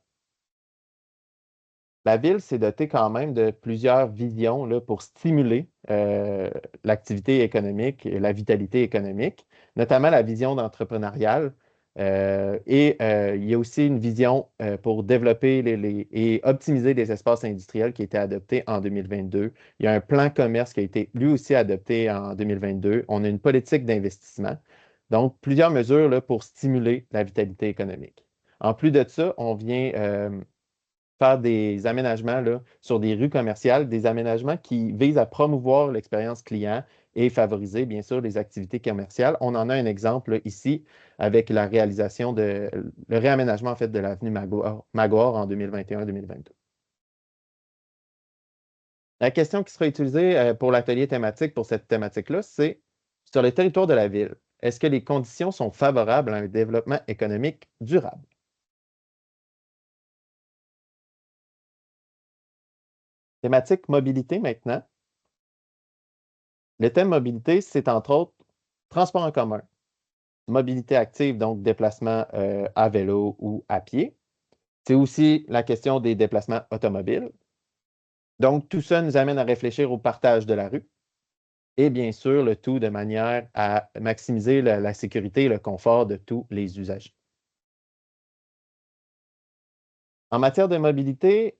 La Ville s'est dotée quand même de plusieurs visions pour stimuler l'activité économique et la vitalité économique, notamment la vision d'entrepreneuriale. Il y a aussi une vision pour développer et optimiser les espaces industriels qui a été adopté en 2022. Il y a un plan commerce qui a été lui aussi adopté en 2022. On a une politique d'investissement. Donc, plusieurs mesures pour stimuler la vitalité économique. En plus de ça, on vient faire des aménagements sur des rues commerciales, des aménagements qui visent à promouvoir l'expérience client et favoriser, bien sûr, les activités commerciales. On en a un exemple ici avec la réalisation le réaménagement, en fait, de l'avenue Maguire en 2021-2022. La question qui sera utilisée pour l'atelier thématique, pour cette thématique-là, c'est sur le territoire de la ville, est-ce que les conditions sont favorables à un développement économique durable? Thématique mobilité maintenant. Le thème mobilité, c'est entre autres transport en commun, mobilité active, donc déplacement à vélo ou à pied. C'est aussi la question des déplacements automobiles. Donc, tout ça nous amène à réfléchir au partage de la rue et bien sûr, le tout de manière à maximiser la sécurité et le confort de tous les usagers. En matière de mobilité,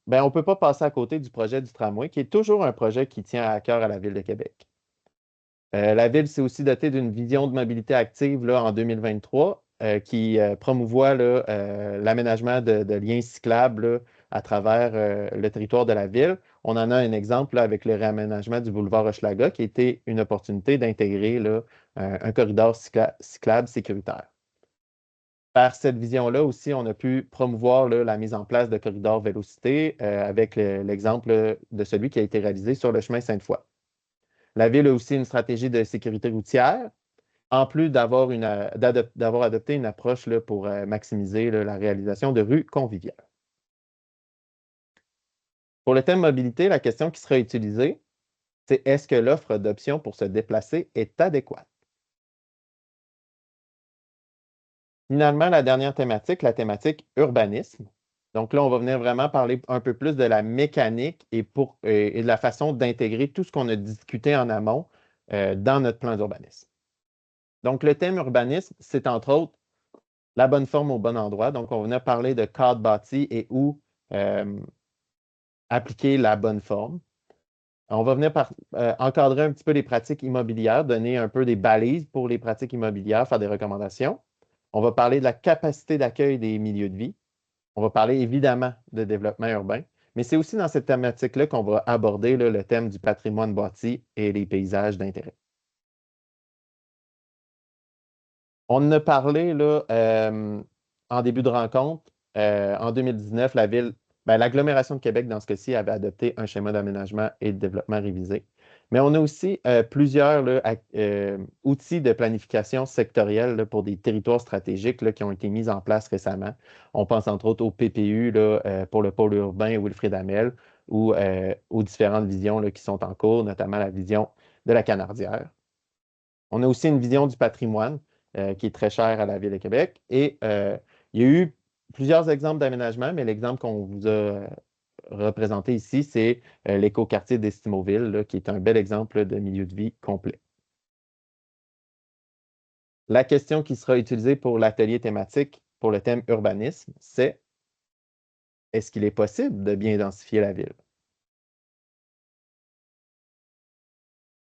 on ne peut pas passer à côté du projet du tramway, qui est toujours un projet qui tient à cœur à la Ville de Québec. La Ville s'est aussi dotée d'une vision de mobilité active en 2023 qui promouvoit l'aménagement de liens cyclables à travers le territoire de la Ville. On en a un exemple avec le réaménagement du boulevard Hochelaga qui était une opportunité d'intégrer un corridor cyclable sécuritaire. Par cette vision-là aussi, on a pu promouvoir la mise en place de corridors Vélocité avec l'exemple de celui qui a été réalisé sur le chemin Sainte-Foy. La Ville a aussi une stratégie de sécurité routière en plus d'avoir adopté une approche là, pour maximiser là, la réalisation de rues conviviales. Pour le thème mobilité, la question qui sera utilisée, c'est est-ce que l'offre d'options pour se déplacer est adéquate? Finalement, la dernière thématique, la thématique urbanisme. Donc là, on va venir vraiment parler un peu plus de la mécanique et de la façon d'intégrer tout ce qu'on a discuté en amont dans notre plan d'urbanisme. Donc, le thème urbanisme, c'est entre autres la bonne forme au bon endroit. Donc, on va venir parler de cadre bâti et où appliquer la bonne forme. On va venir encadrer un petit peu les pratiques immobilières, donner un peu des balises pour les pratiques immobilières, faire des recommandations. On va parler de la capacité d'accueil des milieux de vie. On va parler évidemment de développement urbain, mais c'est aussi dans cette thématique-là qu'on va aborder là, le thème du patrimoine bâti et les paysages d'intérêt. On en a parlé là, en début de rencontre. En 2019, l'agglomération de Québec, dans ce cas-ci, avait adopté un schéma d'aménagement et de développement révisé. Mais on a aussi plusieurs là, outils de planification sectorielle là, pour des territoires stratégiques là, qui ont été mis en place récemment. On pense entre autres au PPU là, pour le pôle urbain Wilfrid Hamel ou aux différentes visions là, qui sont en cours, notamment la vision de la Canardière. On a aussi une vision du patrimoine qui est très chère à la Ville de Québec. Et il y a eu plusieurs exemples d'aménagement, mais l'exemple qu'on vous a représenté ici, c'est l'écoquartier d'Estimauville, qui est un bel exemple de milieu de vie complet. La question qui sera utilisée pour l'atelier thématique pour le thème urbanisme, c'est est-ce qu'il est possible de bien densifier la ville?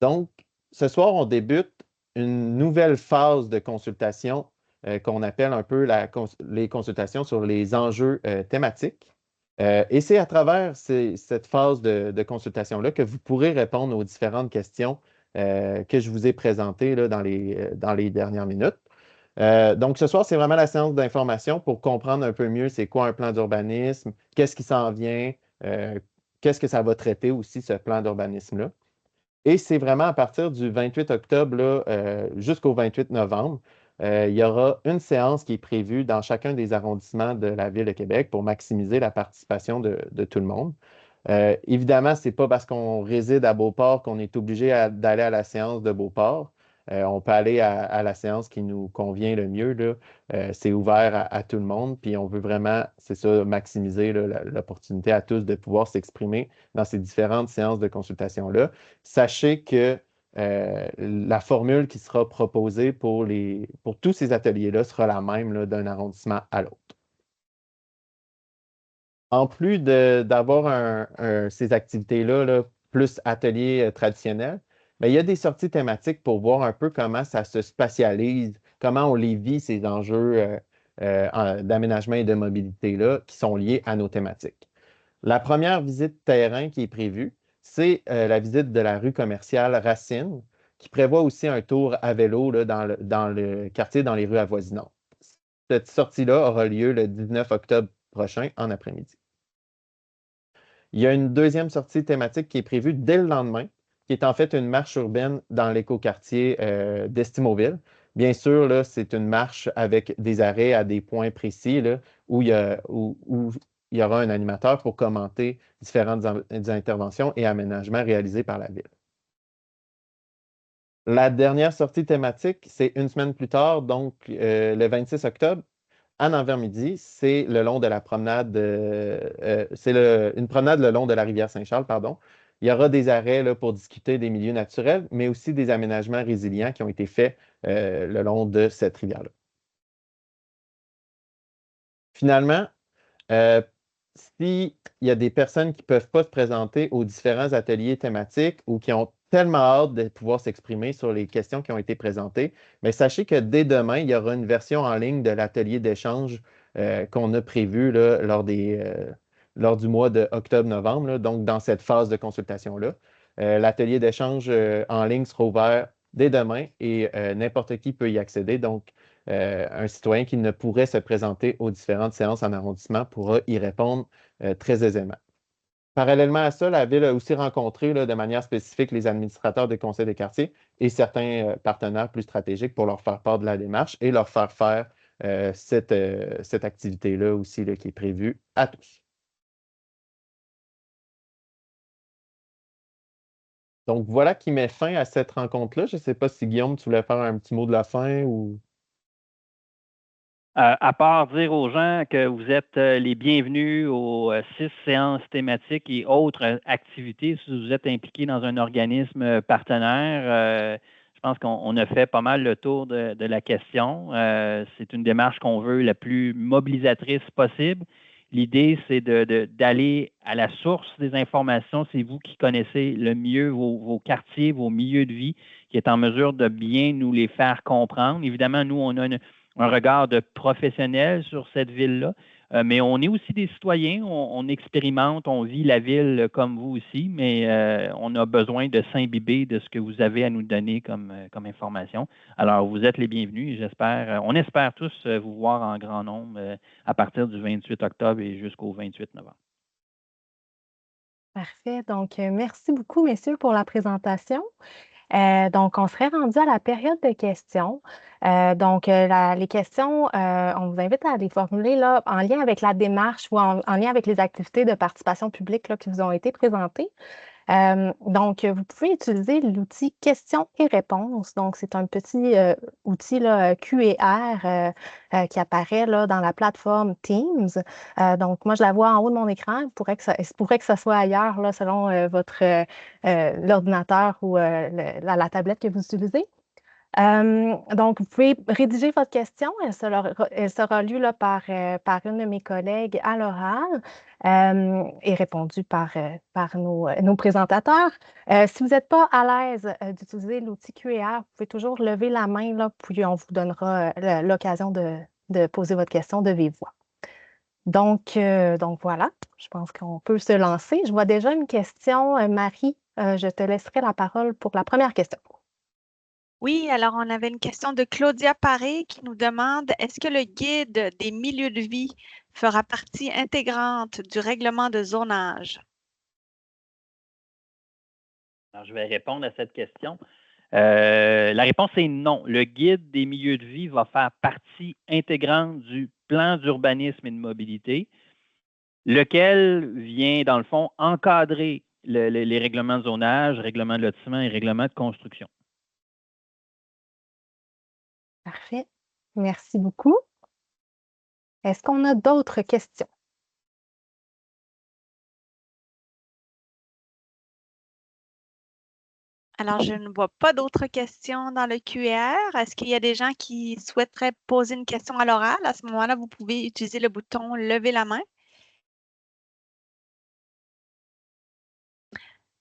Donc, ce soir, on débute une nouvelle phase de consultation qu'on appelle un peu les consultations sur les enjeux thématiques. Et c'est à travers cette phase de consultation-là que vous pourrez répondre aux différentes questions que je vous ai présentées là, dans les dernières minutes. Donc, ce soir, c'est vraiment la séance d'information pour comprendre un peu mieux c'est quoi un plan d'urbanisme, qu'est-ce qui s'en vient, qu'est-ce que ça va traiter aussi, ce plan d'urbanisme-là. Et c'est vraiment à partir du 28 octobre jusqu'au 28 novembre, il y aura une séance qui est prévue dans chacun des arrondissements de la Ville de Québec pour maximiser la participation de tout le monde. Évidemment, ce n'est pas parce qu'on réside à Beauport qu'on est obligé d'aller à la séance de Beauport. On peut aller à la séance qui nous convient le mieux, là. C'est ouvert à tout le monde, puis on veut vraiment, c'est ça, maximiser là, l'opportunité à tous de pouvoir s'exprimer dans ces différentes séances de consultation-là. Sachez que la formule qui sera proposée pour tous ces ateliers-là sera la même là, d'un arrondissement à l'autre. En plus d'avoir ces activités-là, là, plus ateliers traditionnels, il y a des sorties thématiques pour voir un peu comment ça se spatialise, comment on les vit, ces enjeux d'aménagement et de mobilité-là qui sont liés à nos thématiques. La première visite terrain qui est prévue, c'est la visite de la rue commerciale Racine, qui prévoit aussi un tour à vélo là, dans le quartier, dans les rues avoisinantes. Cette sortie-là aura lieu le 19 octobre prochain en après-midi. Il y a une deuxième sortie thématique qui est prévue dès le lendemain, qui est en fait une marche urbaine dans l'écoquartier d'Estimauville. Bien sûr, là, c'est une marche avec des arrêts à des points précis là, où il y aura un animateur pour commenter différentes interventions et aménagements réalisés par la Ville. La dernière sortie thématique, c'est une semaine plus tard, donc le 26 octobre, à 9h30, c'est le long de la promenade, une promenade le long de la rivière Saint-Charles, pardon. Il y aura des arrêts là, pour discuter des milieux naturels, mais aussi des aménagements résilients qui ont été faits le long de cette rivière-là. Finalement, s'il y a des personnes qui ne peuvent pas se présenter aux différents ateliers thématiques ou qui ont tellement hâte de pouvoir s'exprimer sur les questions qui ont été présentées, mais sachez que dès demain, il y aura une version en ligne de l'atelier d'échange qu'on a prévu là, lors du mois de octobre-novembre, donc dans cette phase de consultation-là. L'atelier d'échange en ligne sera ouvert dès demain et n'importe qui peut y accéder. Donc, un citoyen qui ne pourrait se présenter aux différentes séances en arrondissement pourra y répondre très aisément. Parallèlement à ça, la Ville a aussi rencontré de manière spécifique les administrateurs des conseils des quartiers et certains partenaires plus stratégiques pour leur faire part de la démarche et leur faire faire cette activité-là aussi qui est prévue à tous. Donc, voilà qui met fin à cette rencontre-là. Je ne sais pas si Guillaume, tu voulais faire un petit mot de la fin ou... À part dire aux gens que vous êtes les bienvenus aux 6 séances thématiques et autres activités si vous êtes impliqués dans un organisme partenaire. Je pense qu'on a fait pas mal le tour de la question. C'est une démarche qu'on veut la plus mobilisatrice possible. L'idée, c'est d'aller à la source des informations. C'est vous qui connaissez le mieux vos quartiers, vos milieux de vie, qui est en mesure de bien nous les faire comprendre. Évidemment, nous, on a un regard de professionnel sur cette ville-là, mais on est aussi des citoyens, on expérimente, on vit la ville comme vous aussi, mais on a besoin de s'imbiber de ce que vous avez à nous donner comme information. Alors, vous êtes les bienvenus et on espère tous vous voir en grand nombre à partir du 28 octobre et jusqu'au 28 novembre. Parfait. Donc, merci beaucoup, messieurs, pour la présentation. Donc, on serait rendu à la période de questions. Les questions, on vous invite à les formuler là, en lien avec la démarche ou en lien avec les activités de participation publique là, qui vous ont été présentées. Vous pouvez utiliser l'outil questions et réponses. Donc, c'est un petit outil là, Q&R qui apparaît là, dans la plateforme Teams. Moi, je la vois en haut de mon écran. Il pourrait que ça soit ailleurs là, selon l'ordinateur ou la tablette que vous utilisez. Vous pouvez rédiger votre question. Elle sera lue là, par une de mes collègues à l'oral et répondue par nos présentateurs. Si vous n'êtes pas à l'aise d'utiliser l'outil Q&R, vous pouvez toujours lever la main, là, puis on vous donnera l'occasion de poser votre question de vive voix. Donc voilà, je pense qu'on peut se lancer. Je vois déjà une question. Marie, je te laisserai la parole pour la première question. Oui, alors on avait une question de Claudia Paré qui nous demande, est-ce que le guide des milieux de vie fera partie intégrante du règlement de zonage? Alors, je vais répondre à cette question. La réponse est non. Le guide des milieux de vie va faire partie intégrante du plan d'urbanisme et de mobilité, lequel vient, dans le fond, encadrer les règlements de zonage, règlements de lotissement et règlements de construction. Parfait. Merci beaucoup. Est-ce qu'on a d'autres questions? Alors, je ne vois pas d'autres questions dans le QR. Est-ce qu'il y a des gens qui souhaiteraient poser une question à l'oral? À ce moment-là, vous pouvez utiliser le bouton « Lever la main ».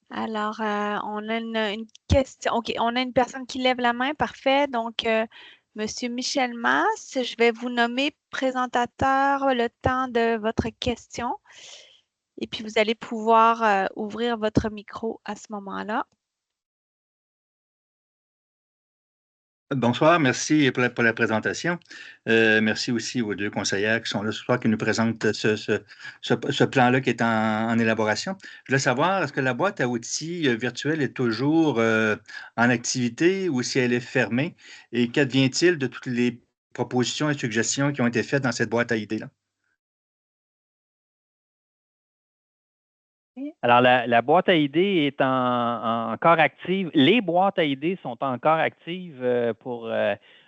Alors, on a une question. OK, on a une personne qui lève la main. Parfait. Donc, Monsieur Michel Masse, je vais vous nommer présentateur le temps de votre question. Et puis, vous allez pouvoir ouvrir votre micro à ce moment-là. Bonsoir, merci pour la présentation. Merci aussi aux deux conseillères qui sont là ce soir, qui nous présentent ce plan-là qui est en élaboration. Je voulais savoir, est-ce que la boîte à outils virtuelle est toujours en activité ou si elle est fermée? Et qu'advient-il de toutes les propositions et suggestions qui ont été faites dans cette boîte à idées-là? Alors, la boîte à idées est encore active. Les boîtes à idées sont encore actives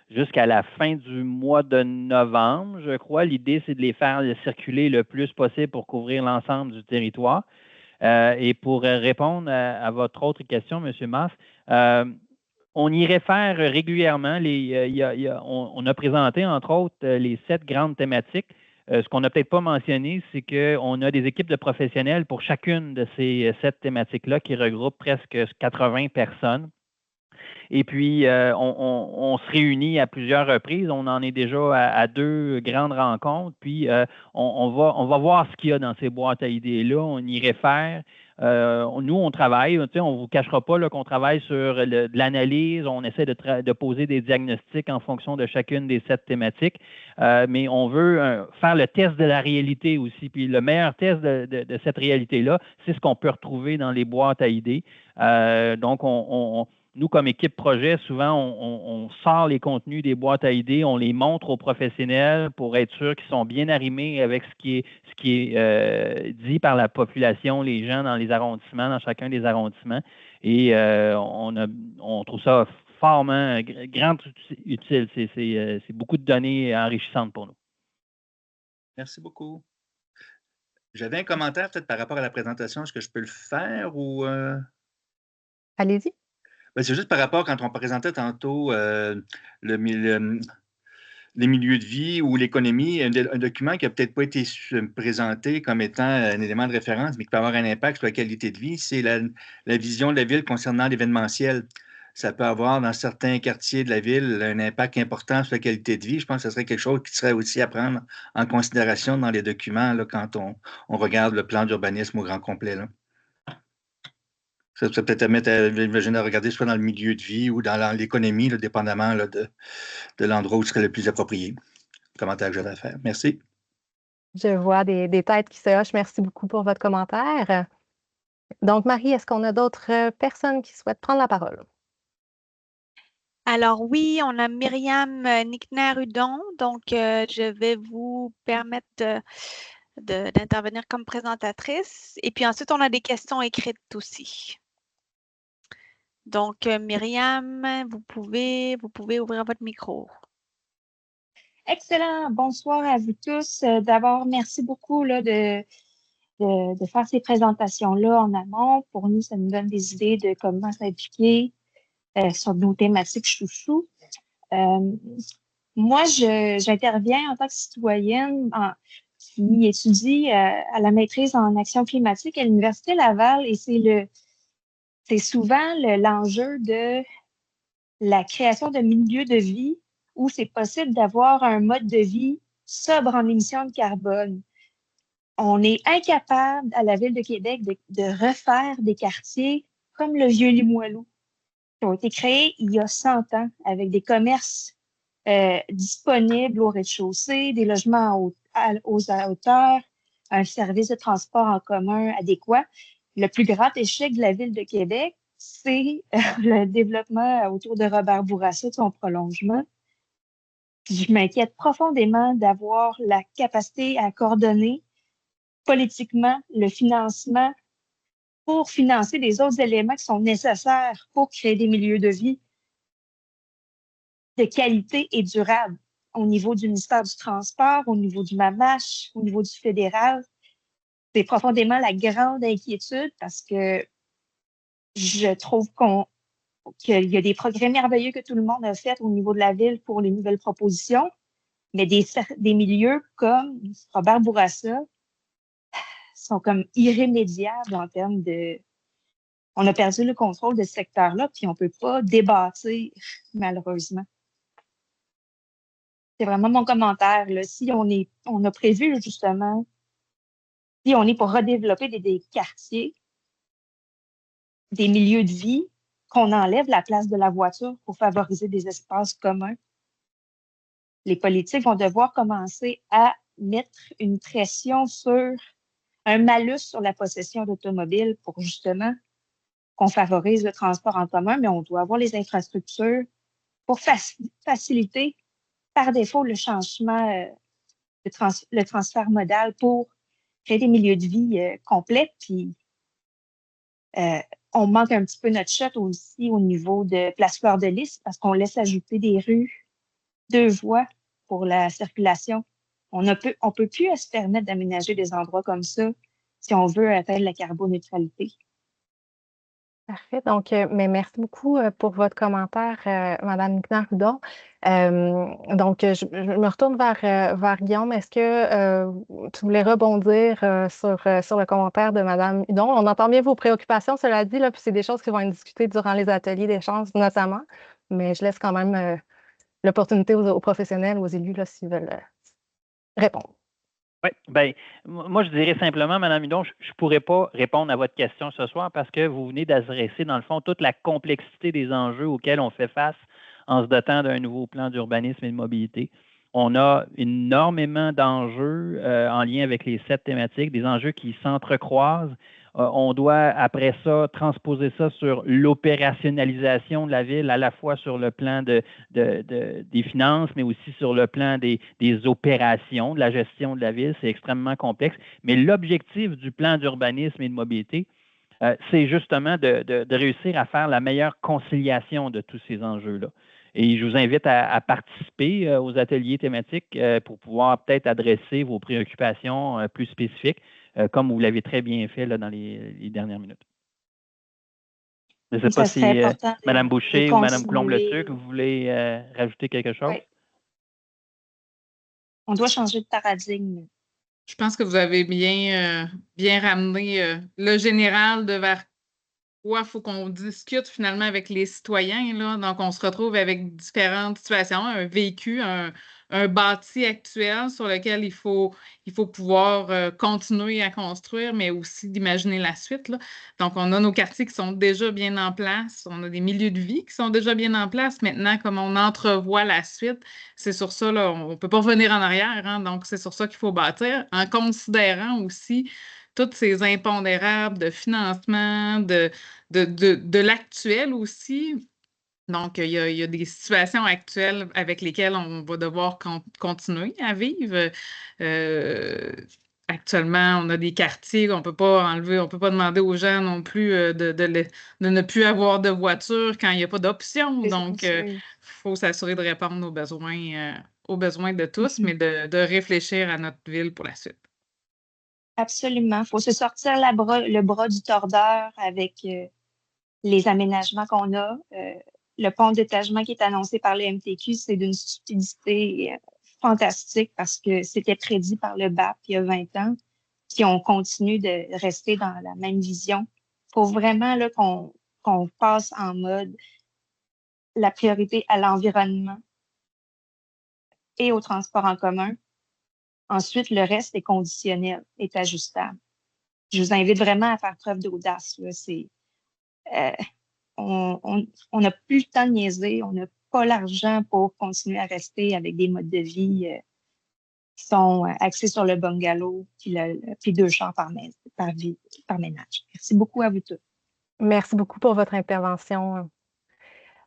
jusqu'à la fin du mois de novembre, je crois. L'idée, c'est de les faire circuler le plus possible pour couvrir l'ensemble du territoire. Et pour répondre à votre autre question, M. Masse, on y réfère régulièrement. On a présenté, entre autres, les 7 grandes thématiques. Ce qu'on n'a peut-être pas mentionné, c'est qu'on a des équipes de professionnels pour chacune de ces 7 thématiques-là qui regroupent presque 80 personnes. Et puis, on se réunit à plusieurs reprises. On en est déjà à 2 grandes rencontres. Puis, on va voir ce qu'il y a dans ces boîtes à idées-là. On y réfère. Nous, on travaille, on ne vous cachera pas qu'on travaille sur de l'analyse, on essaie de poser des diagnostics en fonction de chacune des 7 thématiques, mais on veut faire le test de la réalité aussi. Puis le meilleur test de cette réalité-là, c'est ce qu'on peut retrouver dans les boîtes à idées. Donc, nous, comme équipe projet, souvent, on sort les contenus des boîtes à idées, on les montre aux professionnels pour être sûr qu'ils sont bien arrimés avec ce qui est dit par la population, les gens dans les arrondissements, dans chacun des arrondissements. Et on trouve ça fortement grand utile. C'est beaucoup de données enrichissantes pour nous. Merci beaucoup. J'avais un commentaire peut-être par rapport à la présentation. Est-ce que je peux le faire ou… Allez-y. Ben, c'est juste par rapport quand on présentait tantôt les milieux de vie ou l'économie, un document qui n'a peut-être pas été présenté comme étant un élément de référence, mais qui peut avoir un impact sur la qualité de vie, c'est la vision de la ville concernant l'événementiel. Ça peut avoir dans certains quartiers de la ville un impact important sur la qualité de vie. Je pense que ce serait quelque chose qui serait aussi à prendre en considération dans les documents là, quand on regarde le plan d'urbanisme au grand complet. Là. Ça peut peut-être mettre à regarder soit dans le milieu de vie ou dans l'économie, dépendamment là, de l'endroit où ce serait le plus approprié. Commentaire que j'avais à faire. Merci. Je vois des têtes qui se hochent. Merci beaucoup pour votre commentaire. Donc, Marie, est-ce qu'on a d'autres personnes qui souhaitent prendre la parole? Alors oui, on a Myriam Nickner-Hudon, donc je vais vous permettre d'intervenir comme présentatrice. Et puis ensuite, on a des questions écrites aussi. Donc, Myriam, vous pouvez ouvrir votre micro. Excellent. Bonsoir à vous tous. D'abord, merci beaucoup là, de faire ces présentations-là en amont. Pour nous, ça nous donne des idées de comment s'impliquer sur nos thématiques chouchou. Moi, j'interviens en tant que citoyenne qui étudie à la maîtrise en action climatique à l'Université Laval et c'est souvent l'enjeu de la création de milieux de vie où c'est possible d'avoir un mode de vie sobre en émissions de carbone. On est incapable à la Ville de Québec de refaire des quartiers comme le Vieux Limoilou, qui ont été créés il y a 100 ans avec des commerces disponibles au rez-de-chaussée, des logements aux hauteurs, un service de transport en commun adéquat. Le plus grand échec de la Ville de Québec, c'est le développement autour de Robert Bourassa, de son prolongement. Je m'inquiète profondément d'avoir la capacité à coordonner politiquement le financement pour financer des autres éléments qui sont nécessaires pour créer des milieux de vie de qualité et durable au niveau du ministère du Transport, au niveau du MAMACH, au niveau du fédéral. C'est profondément la grande inquiétude parce que je trouve qu'il y a des progrès merveilleux que tout le monde a fait au niveau de la ville pour les nouvelles propositions, mais des milieux comme Robert Bourassa sont comme irrémédiables en termes de… On a perdu le contrôle de ce secteur-là, puis on ne peut pas débâtir, malheureusement. C'est vraiment mon commentaire. Là. Si on a prévu, justement, si on est pour redévelopper des quartiers, des milieux de vie, qu'on enlève la place de la voiture pour favoriser des espaces communs, les politiques vont devoir commencer à mettre une pression sur un malus sur la possession d'automobiles pour justement qu'on favorise le transport en commun, mais on doit avoir les infrastructures pour faciliter par défaut le changement, le transfert modal pour créer des milieux de vie complets. Puis on manque un petit peu notre shot aussi au niveau de Place Fleur de Lys parce qu'on laisse ajouter des rues, 2 voies pour la circulation. On peut plus se permettre d'aménager des endroits comme ça si on veut atteindre la carboneutralité. Parfait. Donc, mais merci beaucoup pour votre commentaire, Mme Nickner-Hudon. Donc, je me retourne vers Guillaume. Est-ce que tu voulais rebondir sur le commentaire de Mme Hudon? On entend bien vos préoccupations, cela dit, là, puis c'est des choses qui vont être discutées durant les ateliers d'échange notamment, mais je laisse quand même l'opportunité aux professionnels, aux élus, là, s'ils veulent répondre. Oui, bien, moi, je dirais simplement, Mme Hudon, je ne pourrais pas répondre à votre question ce soir parce que vous venez d'adresser, dans le fond, toute la complexité des enjeux auxquels on fait face en se dotant d'un nouveau plan d'urbanisme et de mobilité. On a énormément d'enjeux en lien avec les 7 thématiques, des enjeux qui s'entrecroisent. On doit, après ça, transposer ça sur l'opérationnalisation de la ville, à la fois sur le plan des finances, mais aussi sur le plan des opérations, de la gestion de la ville. C'est extrêmement complexe. Mais l'objectif du plan d'urbanisme et de mobilité, c'est justement de réussir à faire la meilleure conciliation de tous ces enjeux-là. Et je vous invite à participer aux ateliers thématiques pour pouvoir peut-être adresser vos préoccupations plus spécifiques, comme vous l'avez très bien fait là, dans les dernières minutes. Je ne sais Ça pas serait si important Mme de Boucher ou Mme continuer. Coulombe-Le-Sucre, vous voulez rajouter quelque chose? Oui. On doit changer de paradigme. Je pense que vous avez bien ramené le général de vers quoi il faut qu'on discute finalement avec les citoyens, là. Donc, on se retrouve avec différentes situations, un vécu, un bâti actuel sur lequel il faut pouvoir continuer à construire, mais aussi d'imaginer la suite, là. Donc, on a nos quartiers qui sont déjà bien en place, on a des milieux de vie qui sont déjà bien en place. Maintenant, comme on entrevoit la suite, c'est sur ça, là, on ne peut pas revenir en arrière, hein. Donc, c'est sur ça qu'il faut bâtir, en considérant aussi tous ces impondérables de financement, de l'actuel aussi. Donc, il y a des situations actuelles avec lesquelles on va devoir continuer à vivre. Euh, Actuellement, on a des quartiers qu'on ne peut pas enlever, on ne peut pas demander aux gens non plus de ne plus avoir de voiture quand il n'y a pas d'option. Donc, il faut s'assurer de répondre aux besoins de tous, mais de réfléchir à notre ville pour la suite. Absolument. Il faut se sortir le bras du tordeur avec les aménagements qu'on a. Le pont d'étagement qui est annoncé par le MTQ, c'est d'une stupidité fantastique parce que c'était prédit par le BAP il y a 20 ans, puis on continue de rester dans la même vision. Il faut vraiment là, qu'on passe en mode la priorité à l'environnement et au transport en commun. Ensuite, le reste est conditionnel, est ajustable. Je vous invite vraiment à faire preuve d'audace. On n'a plus le temps de niaiser, on n'a pas l'argent pour continuer à rester avec des modes de vie qui sont axés sur le bungalow puis 2 chambres par ménage. Merci beaucoup à vous tous. Merci beaucoup pour votre intervention.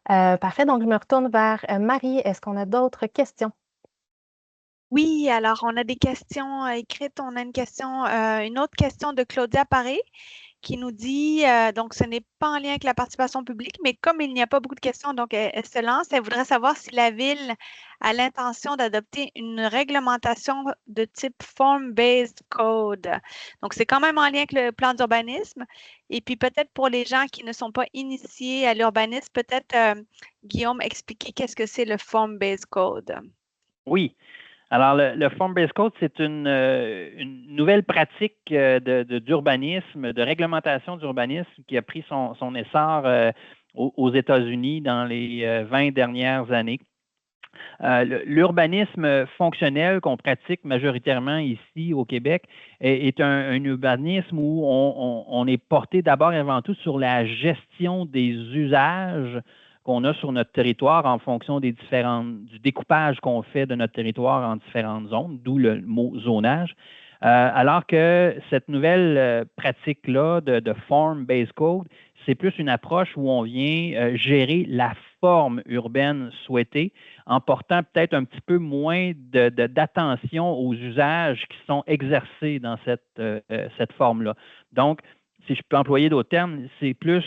Parfait, donc je me retourne vers Marie. Est-ce qu'on a d'autres questions? Oui, alors on a des questions écrites. On a une autre question de Claudia Paré qui nous dit, donc ce n'est pas en lien avec la participation publique, mais comme il n'y a pas beaucoup de questions, donc elle se lance, elle voudrait savoir si la Ville a l'intention d'adopter une réglementation de type Form-Based Code. Donc, c'est quand même en lien avec le plan d'urbanisme. Et puis, peut-être pour les gens qui ne sont pas initiés à l'urbanisme, peut-être, Guillaume, expliquer qu'est-ce que c'est le Form-Based Code. Oui. Alors, le Form-Based Code, c'est une nouvelle pratique d'urbanisme, de réglementation d'urbanisme qui a pris son essor aux États-Unis dans les 20 dernières années. L'urbanisme fonctionnel qu'on pratique majoritairement ici au Québec est un urbanisme où on est porté d'abord et avant tout sur la gestion des usages qu'on a sur notre territoire en fonction du découpage qu'on fait de notre territoire en différentes zones, d'où le mot zonage. Alors que cette nouvelle pratique-là de Form-Based Code, c'est plus une approche où on vient gérer la forme urbaine souhaitée en portant peut-être un petit peu moins d'attention aux usages qui sont exercés dans cette forme-là. Donc, si je peux employer d'autres termes, c'est plus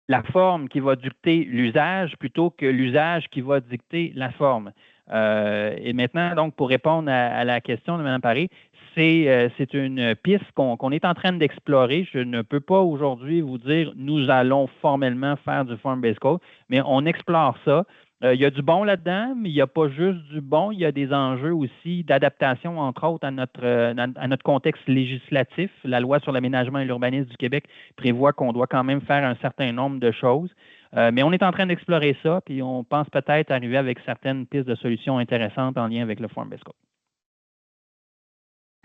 la forme qui va dicter l'usage plutôt que l'usage qui va dicter la forme. Et maintenant, donc, pour répondre à la question de Mme Paré, c'est une piste qu'on est en train d'explorer. Je ne peux pas aujourd'hui vous dire nous allons formellement faire du Form-Based Code, mais on explore ça. Il y a du bon là-dedans, mais il n'y a pas juste du bon. Il y a des enjeux aussi d'adaptation, entre autres, à notre contexte législatif. La loi sur l'aménagement et l'urbanisme du Québec prévoit qu'on doit quand même faire un certain nombre de choses. Mais on est en train d'explorer ça, puis on pense peut-être arriver avec certaines pistes de solutions intéressantes en lien avec le Form-Based Code.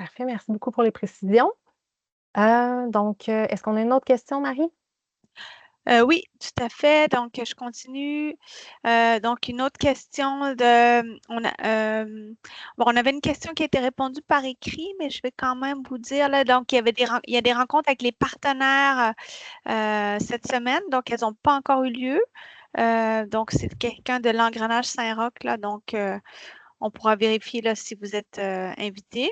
Parfait, merci beaucoup pour les précisions. Donc, est-ce qu'on a une autre question, Marie? Oui, tout à fait. Donc, je continue. Donc, une autre question de, on avait une question qui a été répondue par écrit, mais je vais quand même vous dire, là, donc, il y a des rencontres avec les partenaires cette semaine, donc elles n'ont pas encore eu lieu. Donc, c'est quelqu'un de l'Engrenage Saint-Roch, là, donc on pourra vérifier là, si vous êtes invité.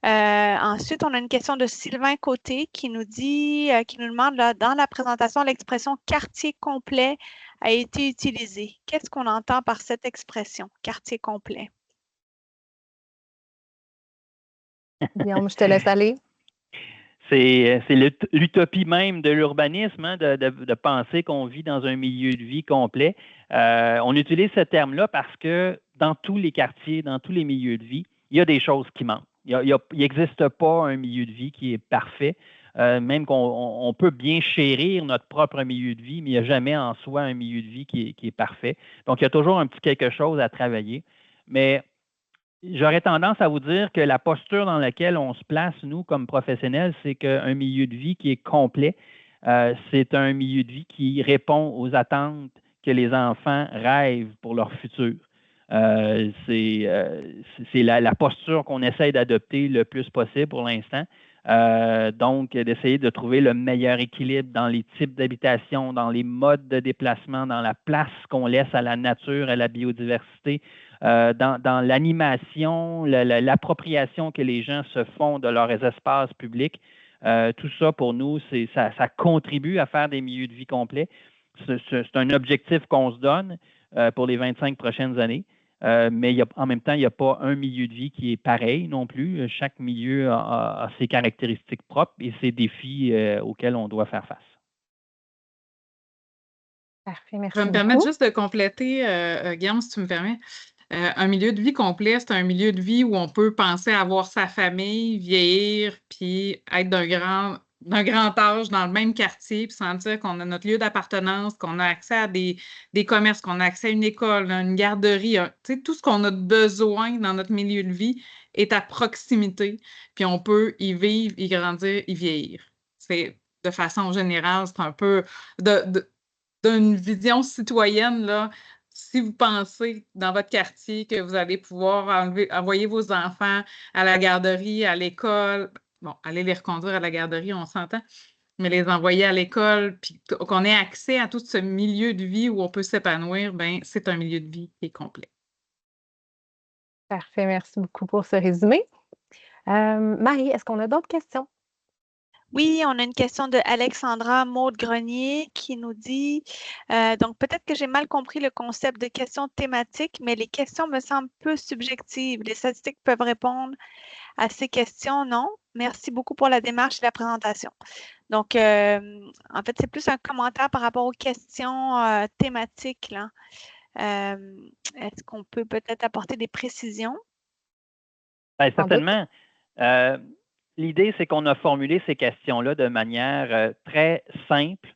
Ensuite, on a une question de Sylvain Côté qui nous demande là, dans la présentation, l'expression quartier complet a été utilisée. Qu'est-ce qu'on entend par cette expression, quartier complet? Guillaume, je te laisse aller. C'est l'utopie même de l'urbanisme, hein, de penser qu'on vit dans un milieu de vie complet. On utilise ce terme-là parce que dans tous les quartiers, dans tous les milieux de vie, il y a des choses qui manquent. Il n'existe pas un milieu de vie qui est parfait. Même qu'on peut bien chérir notre propre milieu de vie, mais il n'y a jamais en soi un milieu de vie qui est parfait. Donc, il y a toujours un petit quelque chose à travailler. Mais j'aurais tendance à vous dire que la posture dans laquelle on se place, nous, comme professionnels, c'est qu'un milieu de vie qui est complet, c'est un milieu de vie qui répond aux attentes que les enfants rêvent pour leur futur. C'est la posture qu'on essaye d'adopter le plus possible pour l'instant. Donc, d'essayer de trouver le meilleur équilibre dans les types d'habitation, dans les modes de déplacement, dans la place qu'on laisse à la nature, à la biodiversité, dans l'animation, l'appropriation que les gens se font de leurs espaces publics. Tout ça, pour nous, ça contribue à faire des milieux de vie complets. C'est un objectif qu'on se donne pour les 25 prochaines années. Mais en même temps, il n'y a pas un milieu de vie qui est pareil non plus. Chaque milieu a ses caractéristiques propres et ses défis auxquels on doit faire face. Parfait, Je merci vais me permettre beaucoup. juste de compléter, Guillaume, si tu me permets. Un milieu de vie complet, c'est un milieu de vie où on peut penser à avoir sa famille, vieillir, puis être d'un grand âge dans le même quartier, puis sentir qu'on a notre lieu d'appartenance, qu'on a accès à des commerces, qu'on a accès à une école, une garderie, tout ce qu'on a besoin dans notre milieu de vie est à proximité, puis on peut y vivre, y grandir, y vieillir. C'est de façon générale, c'est un peu d'une vision citoyenne, là. Si vous pensez dans votre quartier que vous allez pouvoir envoyer vos enfants à la garderie, à l'école, bon, aller les reconduire à la garderie, on s'entend, mais les envoyer à l'école, puis qu'on ait accès à tout ce milieu de vie où on peut s'épanouir, ben c'est un milieu de vie qui est complet. Parfait, merci beaucoup pour ce résumé. Marie, est-ce qu'on a d'autres questions? Oui, on a une question de Alexandra Maud-Grenier qui nous dit donc peut-être que j'ai mal compris le concept de questions thématiques, mais les questions me semblent peu subjectives. Les statistiques peuvent répondre à ces questions, non? Merci beaucoup pour la démarche et la présentation. Donc, en fait, c'est plus un commentaire par rapport aux questions thématiques, là. Est-ce qu'on peut peut-être apporter des précisions? Bien, certainement. L'idée, c'est qu'on a formulé ces questions-là de manière très simple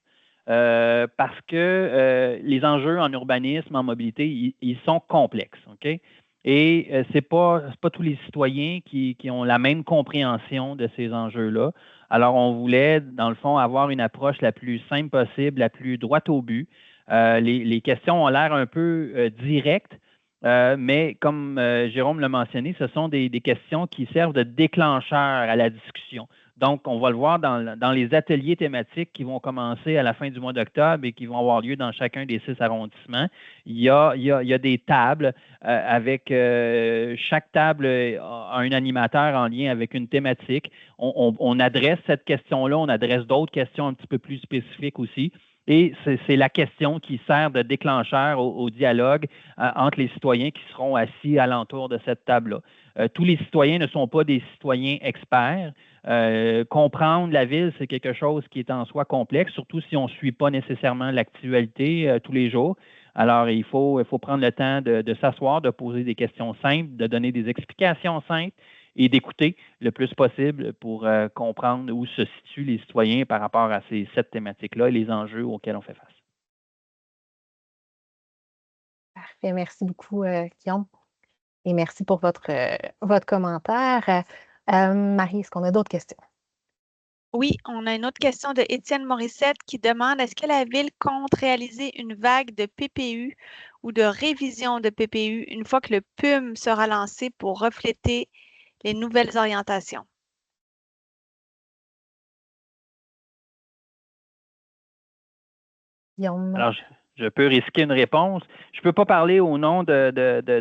parce que les enjeux en urbanisme, en mobilité, ils sont complexes. OK? Et ce n'est pas tous les citoyens qui ont la même compréhension de ces enjeux-là. Alors, on voulait, dans le fond, avoir une approche la plus simple possible, la plus droite au but. Les questions ont l'air un peu directes, mais comme Jérôme l'a mentionné, ce sont des questions qui servent de déclencheur à la discussion. Donc, on va le voir dans les ateliers thématiques qui vont commencer à la fin du mois d'octobre et qui vont avoir lieu dans chacun des 6 arrondissements. Il y a des tables avec chaque table a un animateur en lien avec une thématique. On adresse cette question-là, on adresse d'autres questions un petit peu plus spécifiques aussi. Et c'est la question qui sert de déclencheur au dialogue entre les citoyens qui seront assis alentour de cette table-là. Tous les citoyens ne sont pas des citoyens experts. Comprendre la ville, c'est quelque chose qui est en soi complexe, surtout si on ne suit pas nécessairement l'actualité tous les jours. Alors, il faut prendre le temps de s'asseoir, de poser des questions simples, de donner des explications simples et d'écouter le plus possible pour comprendre où se situent les citoyens par rapport à cette thématique-là et les enjeux auxquels on fait face. Parfait, merci beaucoup, Guillaume. Et merci pour votre commentaire. Marie, est-ce qu'on a d'autres questions? Oui, on a une autre question de Étienne Morissette qui demande est-ce que la Ville compte réaliser une vague de PPU ou de révision de PPU une fois que le PUM sera lancé pour refléter les nouvelles orientations? Guillaume? Alors, je peux risquer une réponse. Je ne peux pas parler au nom de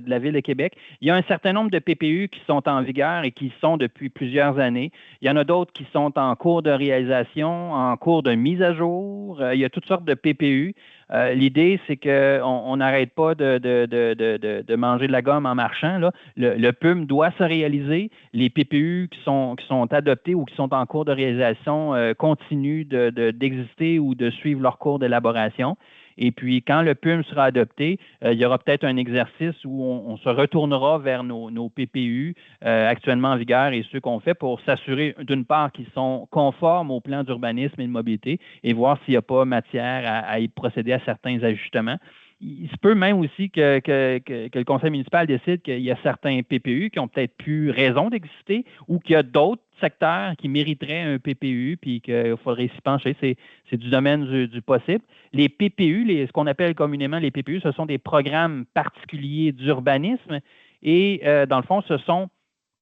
la Ville de Québec. Il y a un certain nombre de PPU qui sont en vigueur et qui sont depuis plusieurs années. Il y en a d'autres qui sont en cours de réalisation, en cours de mise à jour. Il y a toutes sortes de PPU. L'idée, c'est qu'on n'arrête pas de manger de la gomme en marchant, là. Le PUM doit se réaliser. Les PPU qui sont adoptés ou qui sont en cours de réalisation continuent d'exister ou de suivre leur cours d'élaboration. Et puis, quand le PUM sera adopté, il y aura peut-être un exercice où on se retournera vers nos PPU actuellement en vigueur et ceux qu'on fait pour s'assurer, d'une part, qu'ils sont conformes au plan d'urbanisme et de mobilité et voir s'il n'y a pas matière à y procéder à certains ajustements. Il se peut même aussi que le conseil municipal décide qu'il y a certains PPU qui ont peut-être plus raison d'exister ou qu'il y a d'autres secteurs qui mériteraient un PPU puis qu'il faudrait s'y pencher. C'est du domaine du possible. Les PPU, ce qu'on appelle communément les PPU, ce sont des programmes particuliers d'urbanisme et dans le fond, ce sont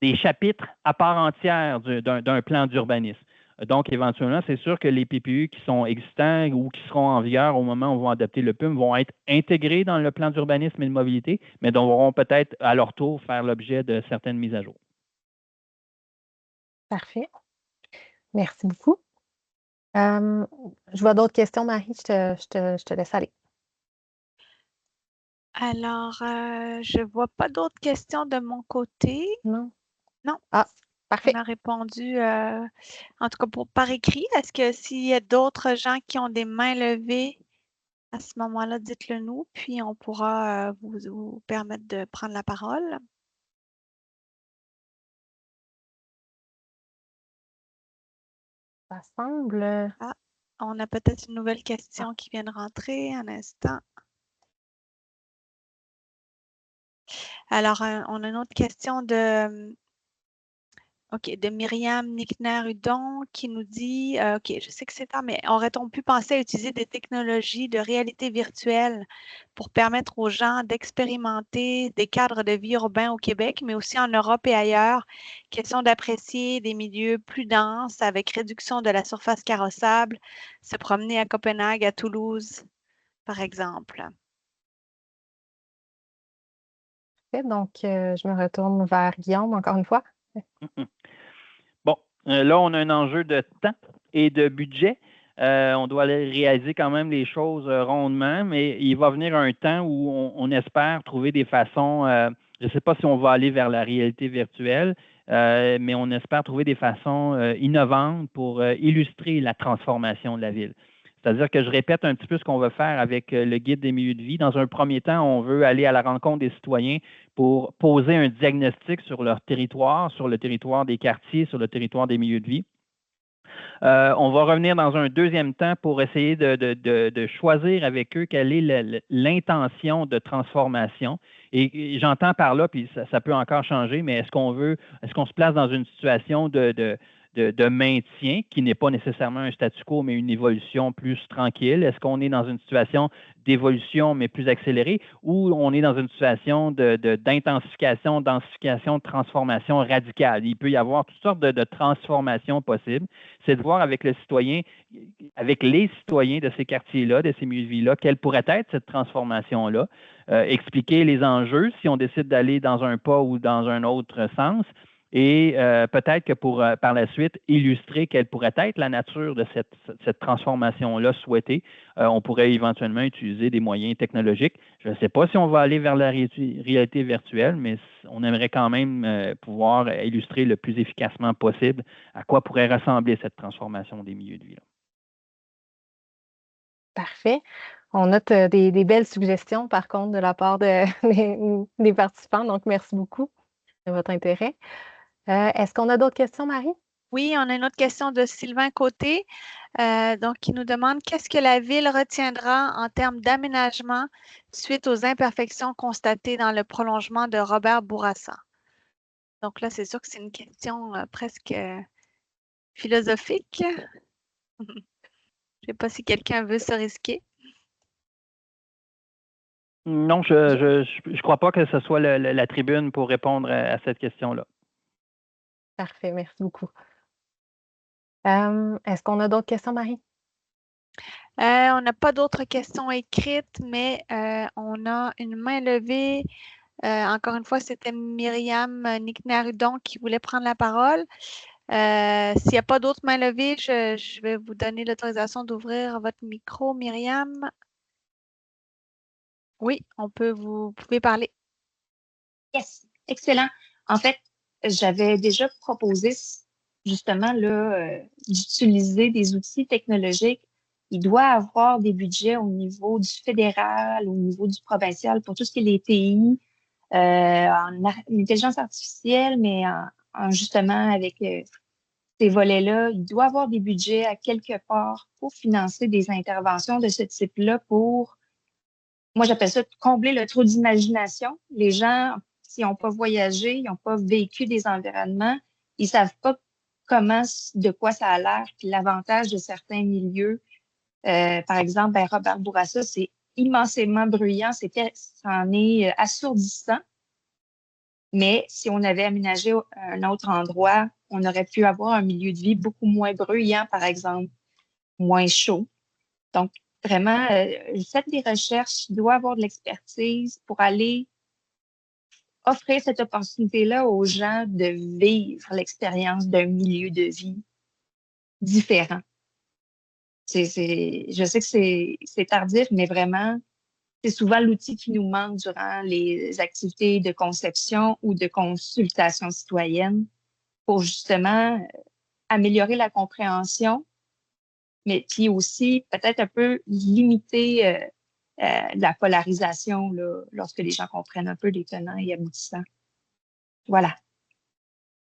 des chapitres à part entière d'un plan d'urbanisme. Donc, éventuellement, c'est sûr que les PPU qui sont existants ou qui seront en vigueur au moment où on va adopter le PUM vont être intégrés dans le plan d'urbanisme et de mobilité, mais devront peut-être à leur tour faire l'objet de certaines mises à jour. Parfait. Merci beaucoup. Je vois d'autres questions, Marie. Je te laisse aller. Alors, je ne vois pas d'autres questions de mon côté. Non? Non. Ah, parfait. On a répondu, en tout cas par écrit. Est-ce que s'il y a d'autres gens qui ont des mains levées, à ce moment-là, dites-le nous, puis on pourra vous permettre de prendre la parole. Ça semble. Ah, on a peut-être une nouvelle question qui vient de rentrer. Un instant. Alors, on a une autre question de Myriam Nickner-Hudon qui nous dit OK, je sais que c'est tard, mais aurait-on pu penser à utiliser des technologies de réalité virtuelle pour permettre aux gens d'expérimenter des cadres de vie urbains au Québec, mais aussi en Europe et ailleurs? Question d'apprécier des milieux plus denses avec réduction de la surface carrossable, se promener à Copenhague, à Toulouse, par exemple. Donc, je me retourne vers Guillaume encore une fois. Bon, là, on a un enjeu de temps et de budget. On doit aller réaliser quand même les choses rondement, mais il va venir un temps où on espère trouver des façons, je ne sais pas si on va aller vers la réalité virtuelle, mais on espère trouver des façons innovantes pour illustrer la transformation de la ville. C'est-à-dire que je répète un petit peu ce qu'on veut faire avec le guide des milieux de vie. Dans un premier temps, on veut aller à la rencontre des citoyens pour poser un diagnostic sur leur territoire, sur le territoire des quartiers, sur le territoire des milieux de vie. On va revenir dans un deuxième temps pour essayer de choisir avec eux quelle est l'intention de transformation. Et j'entends par là, puis ça peut encore changer, mais est-ce qu'on se place dans une situation de maintien qui n'est pas nécessairement un statu quo, mais une évolution plus tranquille? Est-ce qu'on est dans une situation d'évolution, mais plus accélérée, ou on est dans une situation d'intensification, densification, de transformation radicale? Il peut y avoir toutes sortes de transformations possibles. C'est de voir avec le citoyen, avec les citoyens de ces quartiers-là, de ces milieux de vie-là, quelle pourrait être cette transformation-là, expliquer les enjeux si on décide d'aller dans un pas ou dans un autre sens, et peut-être que pour par la suite illustrer quelle pourrait être la nature de cette transformation-là souhaitée, on pourrait éventuellement utiliser des moyens technologiques. Je ne sais pas si on va aller vers la réalité virtuelle, mais on aimerait quand même pouvoir illustrer le plus efficacement possible à quoi pourrait ressembler cette transformation des milieux de vie. Parfait. On note des belles suggestions, par contre, de la part des participants. Donc, merci beaucoup de votre intérêt. Est-ce qu'on a d'autres questions, Marie? Oui, on a une autre question de Sylvain Côté, qui nous demande qu'est-ce que la Ville retiendra en termes d'aménagement suite aux imperfections constatées dans le prolongement de Robert Bourassa? Donc là, c'est sûr que c'est une question presque philosophique. Je ne sais pas si quelqu'un veut se risquer. Non, je crois pas que ce soit la tribune pour répondre à cette question-là. Parfait, merci beaucoup. Est-ce qu'on a d'autres questions, Marie? On n'a pas d'autres questions écrites, mais on a une main levée. Encore une fois, c'était Myriam Nickner-Hudon qui voulait prendre la parole. S'il n'y a pas d'autres mains levées, je vais vous donner l'autorisation d'ouvrir votre micro, Myriam. Oui, vous pouvez parler. Yes, excellent. En fait, j'avais déjà proposé justement là, d'utiliser des outils technologiques. Il doit y avoir des budgets au niveau du fédéral, au niveau du provincial pour tout ce qui est les TI, en intelligence artificielle, mais justement avec ces volets-là, il doit y avoir des budgets à quelque part pour financer des interventions de ce type-là pour, moi j'appelle ça combler le trou d'imagination. Les gens, s'ils n'ont pas voyagé, ils n'ont pas vécu des environnements, ils savent pas de quoi ça a l'air, puis l'avantage de certains milieux. Par exemple, Robert Bourassa, c'est immensément bruyant, c'en est assourdissant. Mais si on avait aménagé un autre endroit, on aurait pu avoir un milieu de vie beaucoup moins bruyant, par exemple, moins chaud. Donc, vraiment, faites des recherches, il doit avoir de l'expertise pour aller offrir cette opportunité-là aux gens de vivre l'expérience d'un milieu de vie différent. Je sais que c'est tardif, mais vraiment, c'est souvent l'outil qui nous manque durant les activités de conception ou de consultation citoyenne pour justement améliorer la compréhension, mais puis aussi peut-être un peu limiter la polarisation là, lorsque les gens comprennent un peu les tenants et aboutissants. Voilà.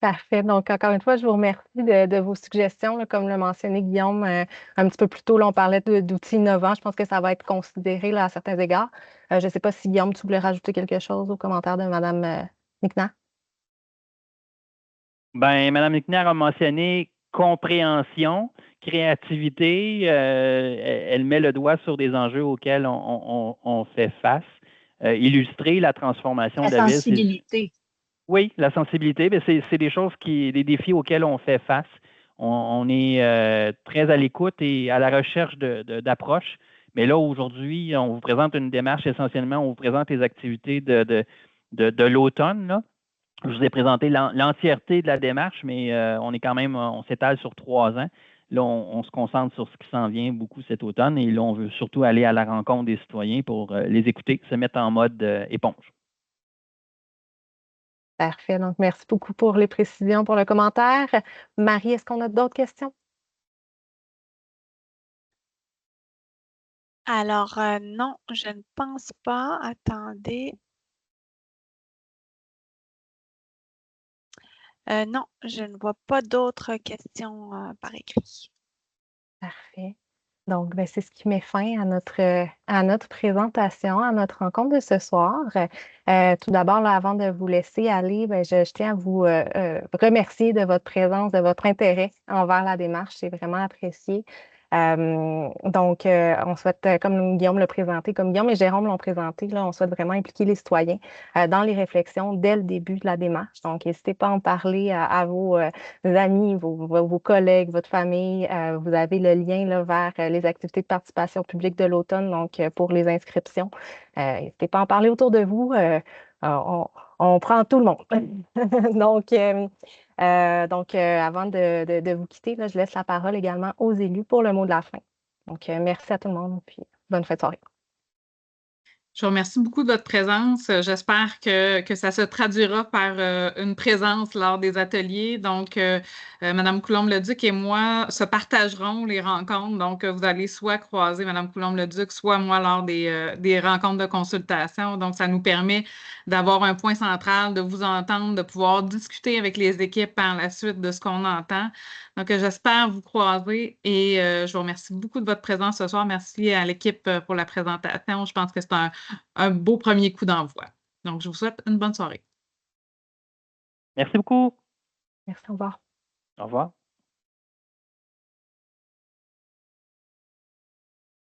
Parfait. Donc, encore une fois, je vous remercie de vos suggestions. Là, comme l'a mentionné Guillaume un petit peu plus tôt, là, on parlait d'outils innovants. Je pense que ça va être considéré là, à certains égards. Je ne sais pas si Guillaume, tu voulais rajouter quelque chose au commentaire de Mme Nickner. Ben, Mme Nickner a mentionné compréhension, créativité. Elle met le doigt sur des enjeux auxquels on fait face. Illustrer la transformation de la ville. Sensibilité. Oui, la sensibilité, c'est des choses des défis auxquels on fait face. On est très à l'écoute et à la recherche d'approches. Mais là, aujourd'hui, on vous présente une démarche essentiellement, on vous présente les activités de l'automne, là. Je vous ai présenté l'entièreté de la démarche, mais on s'étale sur 3 ans. Là, on se concentre sur ce qui s'en vient beaucoup cet automne et là, on veut surtout aller à la rencontre des citoyens pour les écouter, se mettre en mode éponge. Parfait. Donc, merci beaucoup pour les précisions, pour le commentaire. Marie, est-ce qu'on a d'autres questions? Alors, non, je ne pense pas. Attendez. Non, je ne vois pas d'autres questions par écrit. Parfait. Donc, c'est ce qui met fin à notre présentation, à notre rencontre de ce soir. Tout d'abord, là, avant de vous laisser aller, je tiens à vous remercier de votre présence, de votre intérêt envers la démarche. C'est vraiment apprécié. Donc, on souhaite, comme Guillaume l'a présenté, comme Guillaume et Jérôme l'ont présenté, là, on souhaite vraiment impliquer les citoyens dans les réflexions dès le début de la démarche. Donc, n'hésitez pas à en parler à vos amis, vos collègues, votre famille. Vous avez le lien là, vers les activités de participation publique de l'automne, donc pour les inscriptions. N'hésitez pas à en parler autour de vous. On prend tout le monde. Donc, avant de vous quitter, là, je laisse la parole également aux élus pour le mot de la fin. Donc, merci à tout le monde, puis bonne fin de soirée. Je vous remercie beaucoup de votre présence. J'espère que ça se traduira par une présence lors des ateliers. Donc, Mme Coulombe-Leduc et moi se partagerons les rencontres. Donc, vous allez soit croiser Mme Coulombe-Leduc, soit moi lors des rencontres de consultation. Donc, ça nous permet d'avoir un point central, de vous entendre, de pouvoir discuter avec les équipes par la suite de ce qu'on entend. Donc, j'espère vous croiser et je vous remercie beaucoup de votre présence ce soir. Merci à l'équipe pour la présentation. Je pense que c'est un beau premier coup d'envoi. Donc, je vous souhaite une bonne soirée. Merci beaucoup. Merci, au revoir. Au revoir.